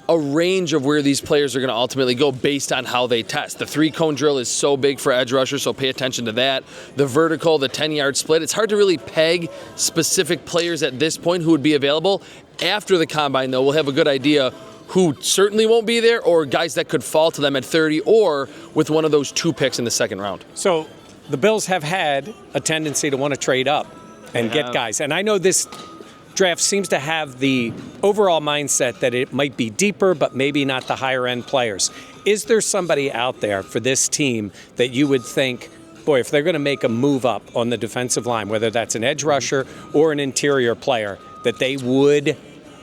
a range of where these players are going to ultimately go based on how they test. The 3-cone drill is so big for edge rushers, so pay attention to that. The vertical, the 10-yard split. It's hard to really peg specific players at this point who would be available. After the combine, though, we'll have a good idea who certainly won't be there or guys that could fall to them at 30 or with one of those 2 picks in the second round. So the Bills have had a tendency to want to trade up and get guys. And I know this draft seems to have the overall mindset that it might be deeper, but maybe not the higher end players. Is there somebody out there for this team that you would think, boy, if they're going to make a move up on the defensive line, whether that's an edge rusher or an interior player, that they would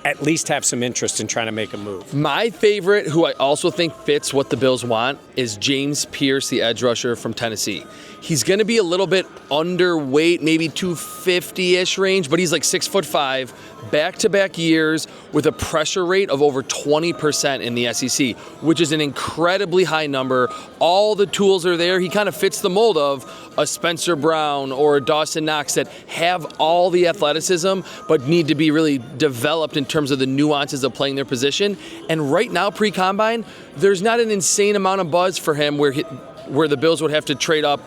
at least have some interest in trying to make a move? My favorite, who I also think fits what the Bills want, is James Pierce, the edge rusher from Tennessee. He's going to be a little bit underweight, maybe 250-ish range, but he's like 6'5", back-to-back years with a pressure rate of over 20% in the SEC, which is an incredibly high number. All the tools are there. He kind of fits the mold of a Spencer Brown or a Dawson Knox that have all the athleticism but need to be really developed in terms of the nuances of playing their position. And right now, pre-combine, there's not an insane amount of buzz for him where the Bills would have to trade up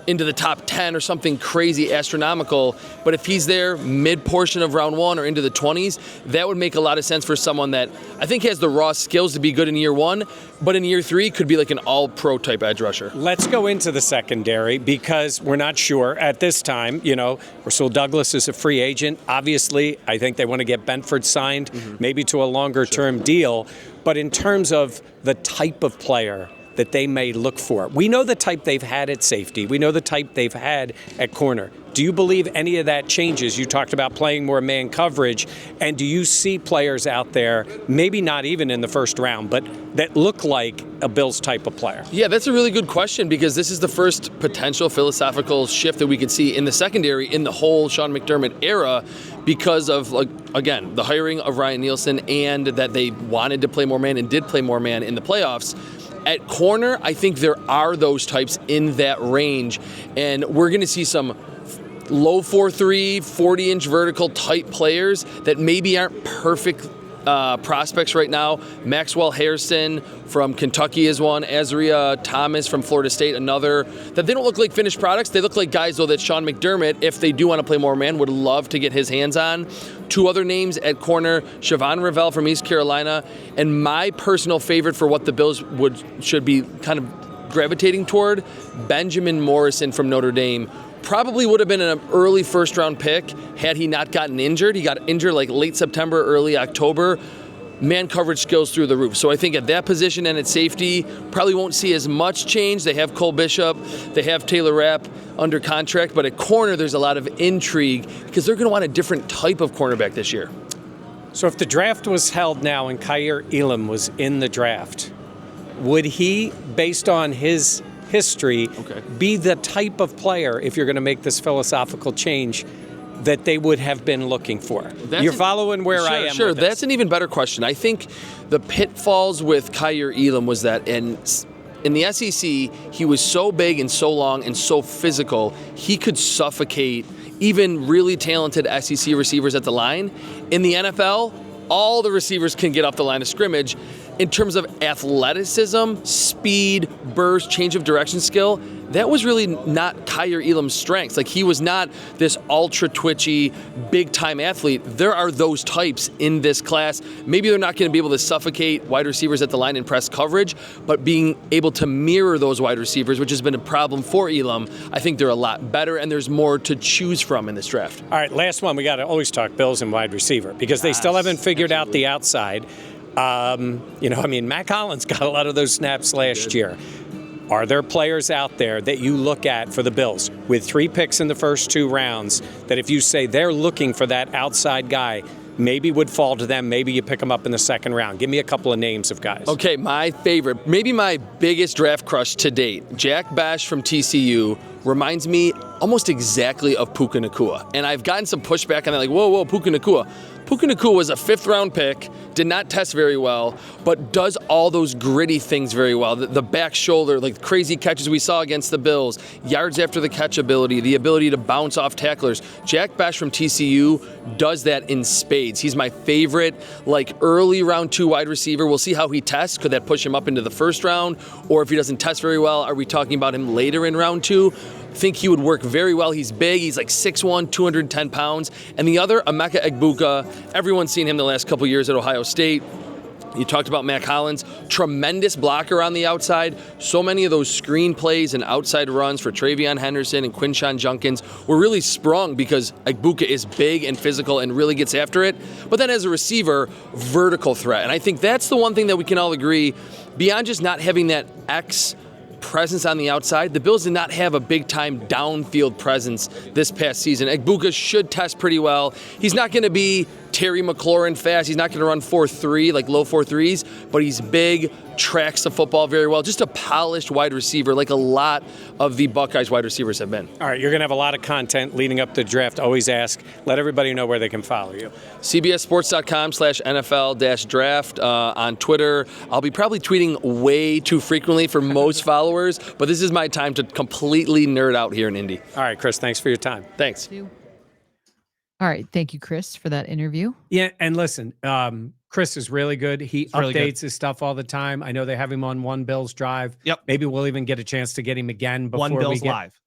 into the top 10 or something crazy astronomical. But if he's there mid-portion of round 1 or into the 20s, that would make a lot of sense for someone that I think has the raw skills to be good in year 1, but in year 3 could be like an all-pro type edge rusher. Let's go into the secondary because we're not sure at this time. You know, Rasul Douglas is a free agent. Obviously, I think they want to get Benford signed, maybe to a longer-term deal. But in terms of the type of player that they may look for. We know the type they've had at safety. We know the type they've had at corner. Do you believe any of that changes? You talked about playing more man coverage. And do you see players out there, maybe not even in the first round, but that look like a Bills type of player? Yeah, that's a really good question because this is the first potential philosophical shift that we could see in the secondary in the whole Sean McDermott era because of, like, again, the hiring of Ryan Nielsen and that they wanted to play more man and did play more man in the playoffs. At corner, I think there are those types in that range, and we're going to see some low 4'3", 40-inch vertical type players that maybe aren't perfect prospects right now. Maxwell Hairston from Kentucky is one. Ezria Thomas from Florida State, another. That they don't look like finished products. They look like guys, though, that Sean McDermott, if they do want to play more man, would love to get his hands on. 2 other names at corner, Siobhan Revelle from East Carolina, and my personal favorite for what the Bills should be kind of gravitating toward, Benjamin Morrison from Notre Dame. probably would have been an early first-round pick had he not gotten injured. He got injured like late September, early October. Man coverage skills through the roof. So I think at that position and at safety, probably won't see as much change. They have Cole Bishop, they have Taylor Rapp under contract, but at corner there's a lot of intrigue because they're going to want a different type of cornerback this year. So if the draft was held now and Kaiir Elam was in the draft, would he, based on his history, be the type of player, if you're going to make this philosophical change, that they would have been looking for? You're following where I am. Sure, with this. that's an even better question. I think the pitfalls with Kaiir Elam was that in the SEC, he was so big and so long and so physical, he could suffocate even really talented SEC receivers at the line. In the NFL, all the receivers can get off the line of scrimmage. In terms of athleticism, speed, burst, change of direction skill, that was really not Kaiir Elam's strengths. Like, he was not this ultra twitchy, big time athlete. There are those types in this class. Maybe they're not going to be able to suffocate wide receivers at the line in press coverage, but being able to mirror those wide receivers, which has been a problem for Elam, I think they're a lot better, and there's more to choose from in this draft. All right, last one. We got to always talk Bills and wide receiver because they still haven't figured out the outside. Matt Collins got a lot of those snaps last year. Are there players out there that you look at for the Bills with 3 picks in the first 2 rounds that if you say they're looking for that outside guy, maybe would fall to them, maybe you pick them up in the second round? Give me a couple of names of guys. Okay, my favorite, maybe my biggest draft crush to date, Jack Bash from TCU, reminds me almost exactly of Puka Nacua. And I've gotten some pushback on that, like, whoa, Puka Nacua. Puka Nacua was a 5th-round pick, did not test very well, but does all those gritty things very well. The back shoulder, like crazy catches we saw against the Bills, yards after the catch ability, the ability to bounce off tacklers. Jack Bash from TCU does that in spades. He's my favorite, like, early round 2 wide receiver. We'll see how he tests. Could that push him up into the first round? Or if he doesn't test very well, are we talking about him later in round 2? I think he would work very well. He's big. He's like 6'1", 210 pounds. And the other, Emeka Egbuka, everyone's seen him the last couple years at Ohio State. You talked about Matt Collins, tremendous blocker on the outside. So many of those screen plays and outside runs for Travion Henderson and Quinshon Judkins were really sprung because Egbuka is big and physical and really gets after it. But then as a receiver, vertical threat. And I think that's the one thing that we can all agree, beyond just not having that presence on the outside, the Bills did not have a big-time downfield presence this past season. Egbuka should test pretty well. He's not going to be Terry McLaurin fast. He's not going to run 4.3, like low 4.3s, but he's big, tracks the football very well. Just a polished wide receiver, like a lot of the Buckeyes wide receivers have been. All right, you're going to have a lot of content leading up to the draft. Always ask. Let everybody know where they can follow you. CBSSports.com/NFL-draft on Twitter. I'll be probably tweeting way too frequently for most followers, but this is my time to completely nerd out here in Indy. All right, Chris, thanks for your time. Thanks. All right. Thank you, Chris, for that interview. Yeah, and listen, Chris is really good. He updates really good. his stuff all the time. I know they have him on One Bills Drive. Yep. Maybe we'll even get a chance to get him again before One Bills we get Live.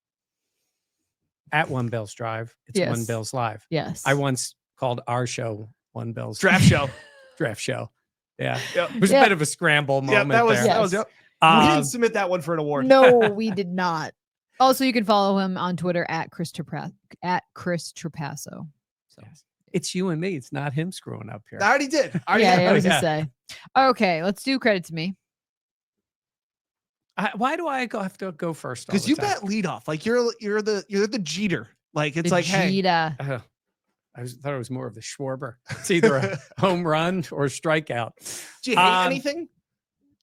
at One Bills Drive. It's Yes. One Bills Live. Yes. I once called our show One Bills Draft show. Draft Show. Yeah. Yep. It was a bit of a scramble moment that was there. that was. Yes. We didn't submit that one for an award. No, we did not. Also, you can follow him on Twitter at Chris Trapasso. So. Yes. It's you and me. It's not him screwing up here. I already did. I I was Yeah. gonna say. Okay, let's do credit to me. Why do I have to go first? all because the you time? bet lead off. Like you're the Jeter. Like it's like, hey, Vegeta. I thought it was more of the Schwarber. It's either a home run or a strikeout. do you hate anything?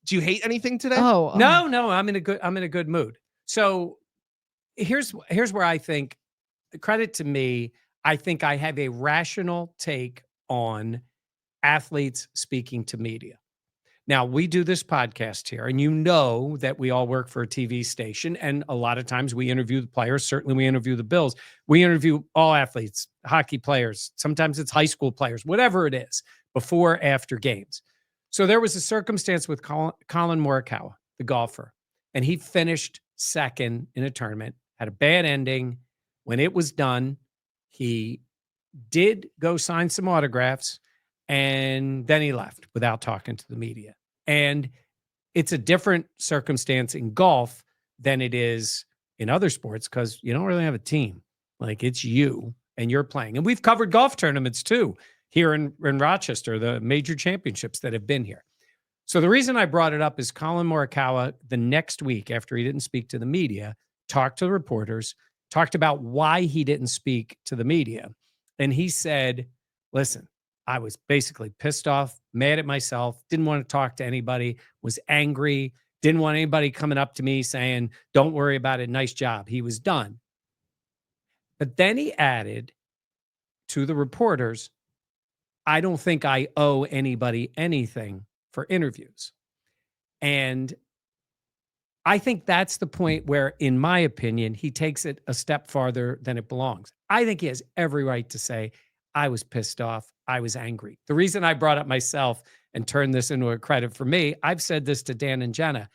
Do you hate anything today? Oh No, I'm in a good mood. So here's where I think, credit to me, I think I have a rational take on athletes speaking to media. Now, we do this podcast here, and you know that we all work for a TV station, and a lot of times we interview the players. Certainly we interview the Bills. We interview all athletes, hockey players. Sometimes it's high school players, whatever it is, before, after games. So there was a circumstance with Colin Morikawa, the golfer, and he finished second in a tournament, had a bad ending. When it was done, he did go sign some autographs, and then he left without talking to the media. And it's a different circumstance in golf than it is in other sports because you don't really have a team. Like it's you and you're playing. And we've covered golf tournaments too here in Rochester, the major championships that have been here. So the reason I brought it up is Colin Morikawa, the next week after he didn't speak to the media, talked to the reporters, talked about why he didn't speak to the media. And he said, listen, I was basically pissed off, mad at myself, didn't want to talk to anybody, was angry, didn't want anybody coming up to me saying, don't worry about it, nice job. He was done. But then he added to the reporters, I don't think I owe anybody anything for interviews. And I think that's the point where, in my opinion, he takes it a step farther than it belongs. I think he has every right to say, I was pissed off. I was angry. The reason I brought up myself and turned this into a credit for me, I've said this to Dan and Jenna.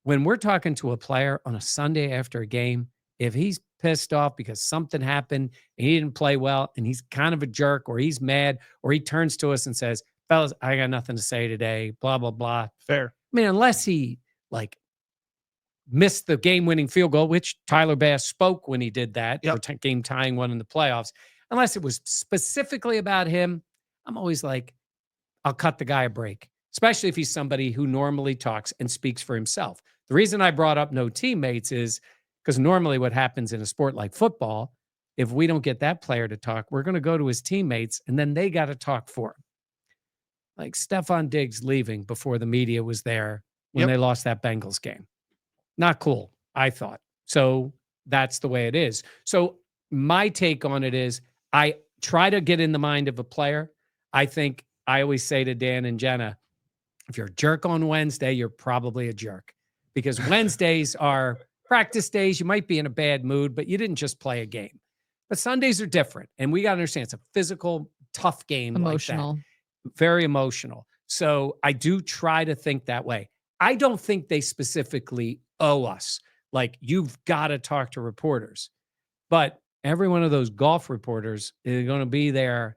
When we're talking to a player on a Sunday after a game, if he's pissed off because something happened and he didn't play well and he's kind of a jerk or he's mad or he turns to us and says, fellas, I got nothing to say today, blah, blah, blah. Fair. I mean, unless he missed the game-winning field goal, which Tyler Bass spoke when he did that, for game tying one in the playoffs. Unless it was specifically about him, I'm always like, I'll cut the guy a break, especially if he's somebody who normally talks and speaks for himself. The reason I brought up no teammates is because normally what happens in a sport like football, if we don't get that player to talk, we're going to go to his teammates and then they got to talk for him. Like Stefon Diggs leaving before the media was there when they lost that Bengals game. Not cool, I thought. So that's the way it is. So my take on it is I try to get in the mind of a player. I think I always say to Dan and Jenna, if you're a jerk on Wednesday, you're probably a jerk because Wednesdays are practice days. You might be in a bad mood, but you didn't just play a game. But Sundays are different. And we got to understand it's a physical, tough game. Emotional. Like that. Very emotional. So I do try to think that way. I don't think they specifically owe us. Like, you've got to talk to reporters. But every one of those golf reporters is going to be there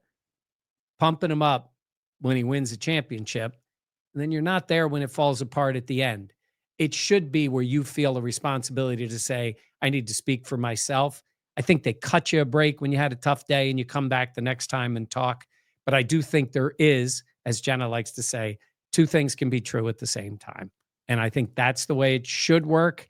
pumping him up when he wins a championship. And then you're not there when it falls apart at the end. It should be where you feel a responsibility to say, I need to speak for myself. I think they cut you a break when you had a tough day and you come back the next time and talk. But I do think there is, as Jenna likes to say, two things can be true at the same time. And I think that's the way it should work.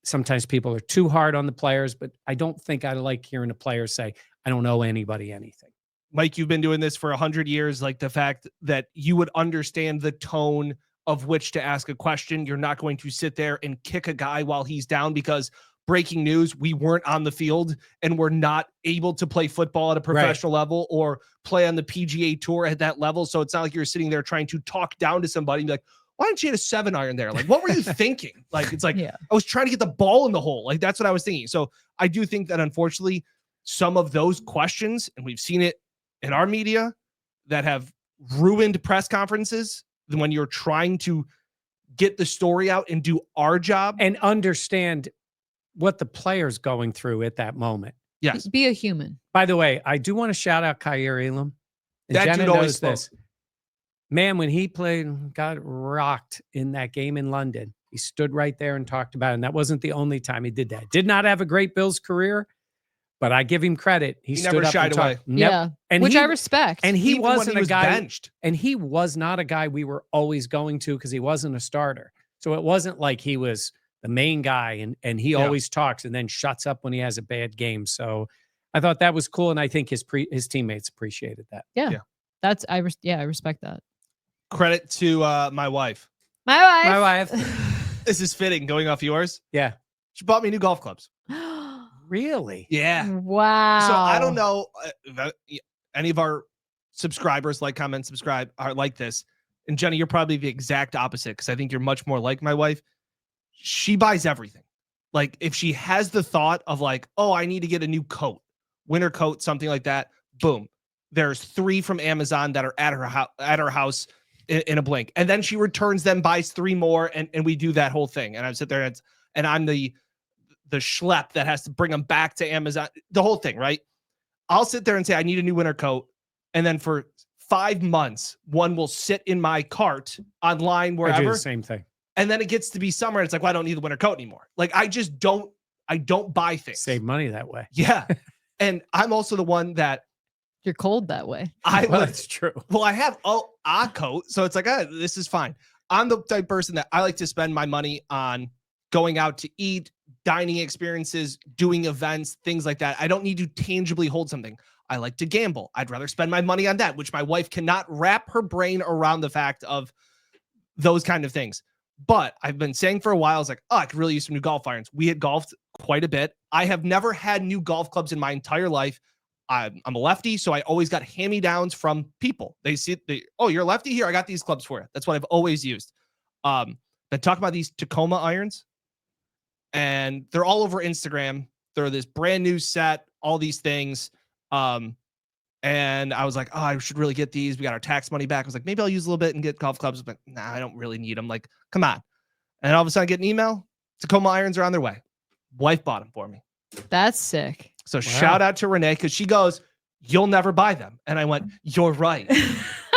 Sometimes people are too hard on the players, but I don't think I like hearing a player say, I don't owe anybody anything. Mike, you've been doing this for 100 years. Like, the fact that you would understand the tone of which to ask a question. You're not going to sit there and kick a guy while he's down because, breaking news, we weren't on the field and we're not able to play football at a professional level or play on the PGA Tour at that level. So it's not like you're sitting there trying to talk down to somebody and be like, why didn't you hit a 7-iron there? Like, what were you thinking? Like, it's like, I was trying to get the ball in the hole. Like, that's what I was thinking. So I do think that, unfortunately, some of those questions, and we've seen it in our media, that have ruined press conferences when you're trying to get the story out and do our job and understand what the player's going through at that moment. Yes. Be a human. By the way, I do want to shout out Kyer Elam. And That Jenna dude always knows this. Man, when he played, got rocked in that game in London. He stood right there and talked about it. And that wasn't the only time he did that. Did not have a great Bills career, but I give him credit. He stood never up shied and away. talked. Yep. Yeah. And Which I respect. And he Even when wasn't he was a guy benched. And he was not a guy we were always going to because he wasn't a starter. So it wasn't like he was the main guy and he always talks and then shuts up when he has a bad game. So I thought that was cool. And I think his teammates appreciated that. Yeah. That's, I respect that. Credit to my wife. My wife. This is fitting, going off yours. Yeah. She bought me new golf clubs. Really? Yeah. Wow. So I don't know if any of our subscribers, like, comment, subscribe, are like this. And Jenny, you're probably the exact opposite because I think you're much more like my wife. She buys everything. Like, if she has the thought of like, oh, I need to get a new coat, winter coat, something like that, boom. There's 3 from Amazon that are at her house in a blink. And then she returns them, buys 3 more, and we do that whole thing. And I sit there and I'm the schlep that has to bring them back to Amazon, the whole thing, right? I'll sit there and say, I need a new winter coat. And then for 5 months, one will sit in my cart online, wherever. I do the same thing. And then it gets to be summer. And it's like, well, I don't need the winter coat anymore. Like, I just don't I don't buy things. Save money that way. Yeah. And I'm also the one that You're cold that way. I Well, would, that's true. well, I have a coat. So it's like, this is fine. I'm the type of person that I like to spend my money on going out to eat, dining experiences, doing events, things like that. I don't need to tangibly hold something. I like to gamble. I'd rather spend my money on that, which my wife cannot wrap her brain around the fact of those kind of things. But I've been saying for a while, I was like, oh, I could really use some new golf irons. We had golfed quite a bit. I have never had new golf clubs in my entire life. I'm a lefty, so I always got hand-me-downs from people. They see, oh, you're a lefty? Here, I got these clubs for you. That's what I've always used. Been talking about these Tacoma irons, and they're all over Instagram. They're this brand new set, all these things. And I was like, oh, I should really get these. We got our tax money back. I was like, maybe I'll use a little bit and get golf clubs. But nah, I don't really need them. Like, come on. And all of a sudden I get an email. Tacoma irons are on their way. Wife bought them for me. That's sick. So shout out to Renee, because she goes, you'll never buy them. And I went, you're right.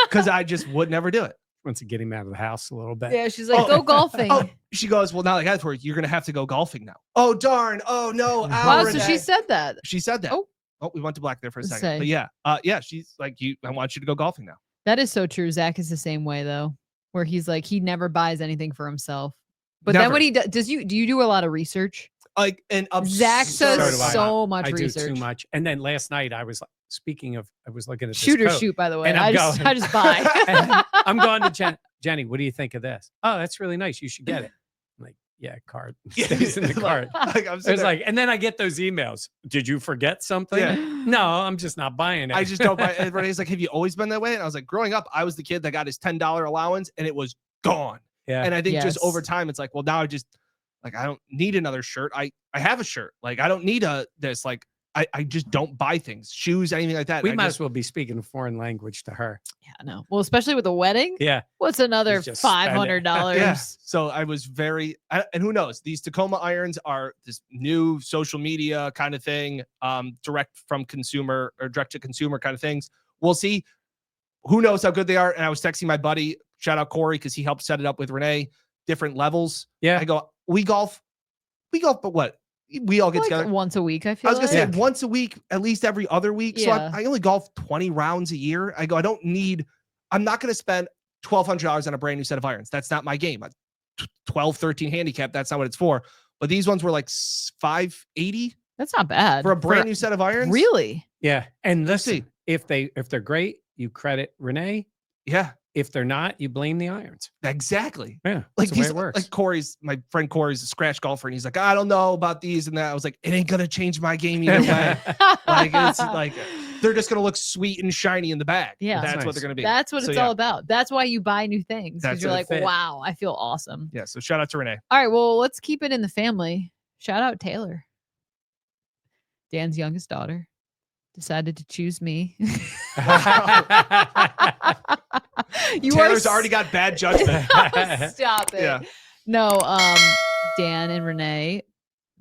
Because I just would never do it. Once you get him out of the house a little bit. Yeah, she's like, go golfing. Oh, she goes, well, now that I got it for you, you're going to have to go golfing now. Oh, darn. Oh, no. Wow, so Renee. she said that. She said that. Oh. Oh, we went to black there for a second. Say. But yeah. Yeah, she's like, I want you to go golfing now. That is so true. Zach is the same way though, where he's like, he never buys anything for himself. But Never. then when he does, do you do a lot of research? Like an Zach absurd does do I. so much I research. do too much. And then last night I was speaking of, I was looking at this Shoot or coat, shoot, by the way. and I'm I just buy. and I'm going to Jenny, what do you think of this? Oh, that's really nice. You should get it. I'm like, yeah, cart. Stays in the cart. Like, I'm It's sitting there, like, and then I get those emails. Did you forget something? Yeah. No, I'm just not buying it. I just don't buy it. Renee's like, have you always been that way? And I was like, growing up, I was the kid that got his $10 allowance and it was gone. yeah. And I think just Yes. over time, it's like, well, now I just like, I don't need another shirt. I have a shirt. Like, I don't need this. Like, I just don't buy things, shoes, anything like that. we I might just, as well be speaking a foreign language to her. Yeah, no. Well, especially with a wedding. Yeah. What's another He's just spending. $500? yeah. So I was and who knows? These Tacoma irons are this new social media kind of thing, direct from consumer or direct to consumer kind of things. We'll see. Who knows how good they are? And I was texting my buddy, shout out Corey, because he helped set it up with Renee, different levels. Yeah. I go, we golf, but what? We all get Like together. once a week, I feel I was gonna like. say once a week, at least every other week. So Yeah. I only golf 20 rounds a year. I go, I'm not going to spend $1,200 on a brand new set of irons. That's not my game. 12, 13 handicap. That's not what it's for. But these ones were like $580 That's not bad. for a brand new set of irons. Really? Yeah. And Let's listen, see. if they're great, you credit Renee. Yeah, If they're not, you blame the irons. exactly. Yeah. Like That's the way these, it works. like my friend Corey's a scratch golfer, and he's like, I don't know about these and that. I was like, it ain't gonna change my game either way. Like it's like they're just gonna look sweet and shiny in the bag. Yeah. that's That's what nice. they're gonna be. That's what So, it's yeah. all about. That's why you buy new things. That's Because you're what like, it fit. wow, I feel awesome. Yeah. So shout out to Renee. All right, well, let's keep it in the family. Shout out Taylor. Dan's youngest daughter decided to choose me. You Taylor's are already got bad judgment. Stop it. Yeah. No, Dan and Renee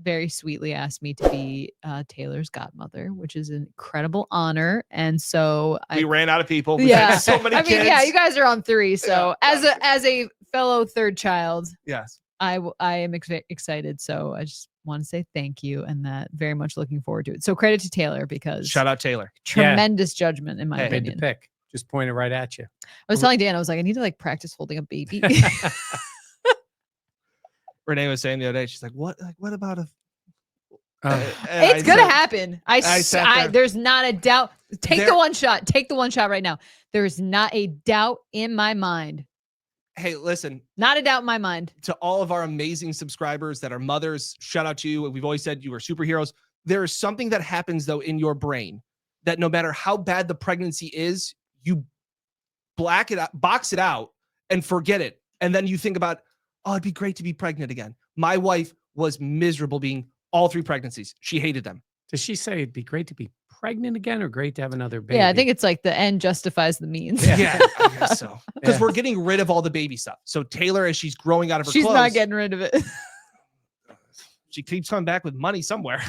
very sweetly asked me to be Taylor's godmother, which is an incredible honor. And so We ran out of people. We yeah, had so many I kids. mean, yeah, you guys are on 3. So Yeah. as a fellow third child, Yes. I am excited. So I just want to say thank you and that very much looking forward to it. So credit to Taylor because Shout out Taylor. tremendous judgment in my Hey. Made the opinion. pick. Just point it right at you. I was telling Dan, I was like, I need to like practice holding a baby. Renee was saying the other day, she's like, what about a It's gonna happen. sat there. There's not a doubt. Take There- the one shot. Take the one shot right now. There's not a doubt in my mind. Hey, listen, Not a doubt in my mind. to all of our amazing subscribers that are mothers, shout out to you. We've always said you are superheroes. There is something that happens though in your brain that no matter how bad the pregnancy is, you black it out, box it out and forget it. And then you think about, oh, it'd be great to be pregnant again. My wife was miserable being all 3 pregnancies. She hated them. Does she say it'd be great to be pregnant again or great to have another baby? Yeah, I think it's like the end justifies the means. Yeah. Yeah, I guess so. Because Yeah. we're getting rid of all the baby stuff. So Taylor, as she's growing out of her She's clothes, not getting rid of it. she keeps coming back with money somewhere.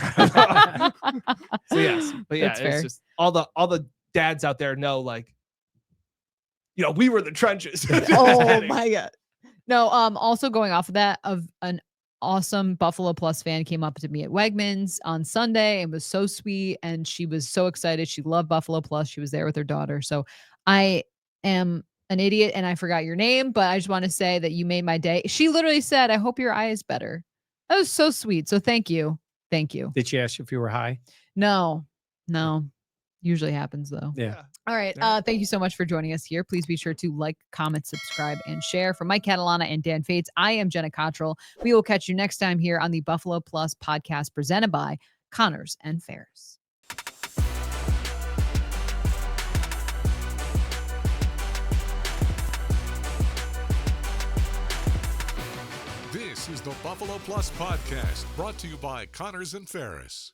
So yes, but yeah, That's it's fair. just all the dads out there know, like, we were the trenches. Oh my god. No, also going off of that, of an awesome Buffalo Plus fan came up to me at Wegmans on Sunday and was so sweet. And she was so excited. She loved Buffalo Plus. She was there with her daughter. So I am an idiot and I forgot your name, but I just want to say that you made my day. She literally said, I hope your eye is better. That was so sweet. So thank you. Thank you. Did she ask you if you were high? No. Usually happens though. Yeah. All right. Thank you so much for joining us here. Please be sure to like, comment, subscribe, and share. For Mike Catalana and Dan Fates, I am Jenna Cottrell. We will catch you next time here on the Buffalo Plus podcast presented by Connors and Ferris. This is the Buffalo Plus podcast, brought to you by Connors and Ferris.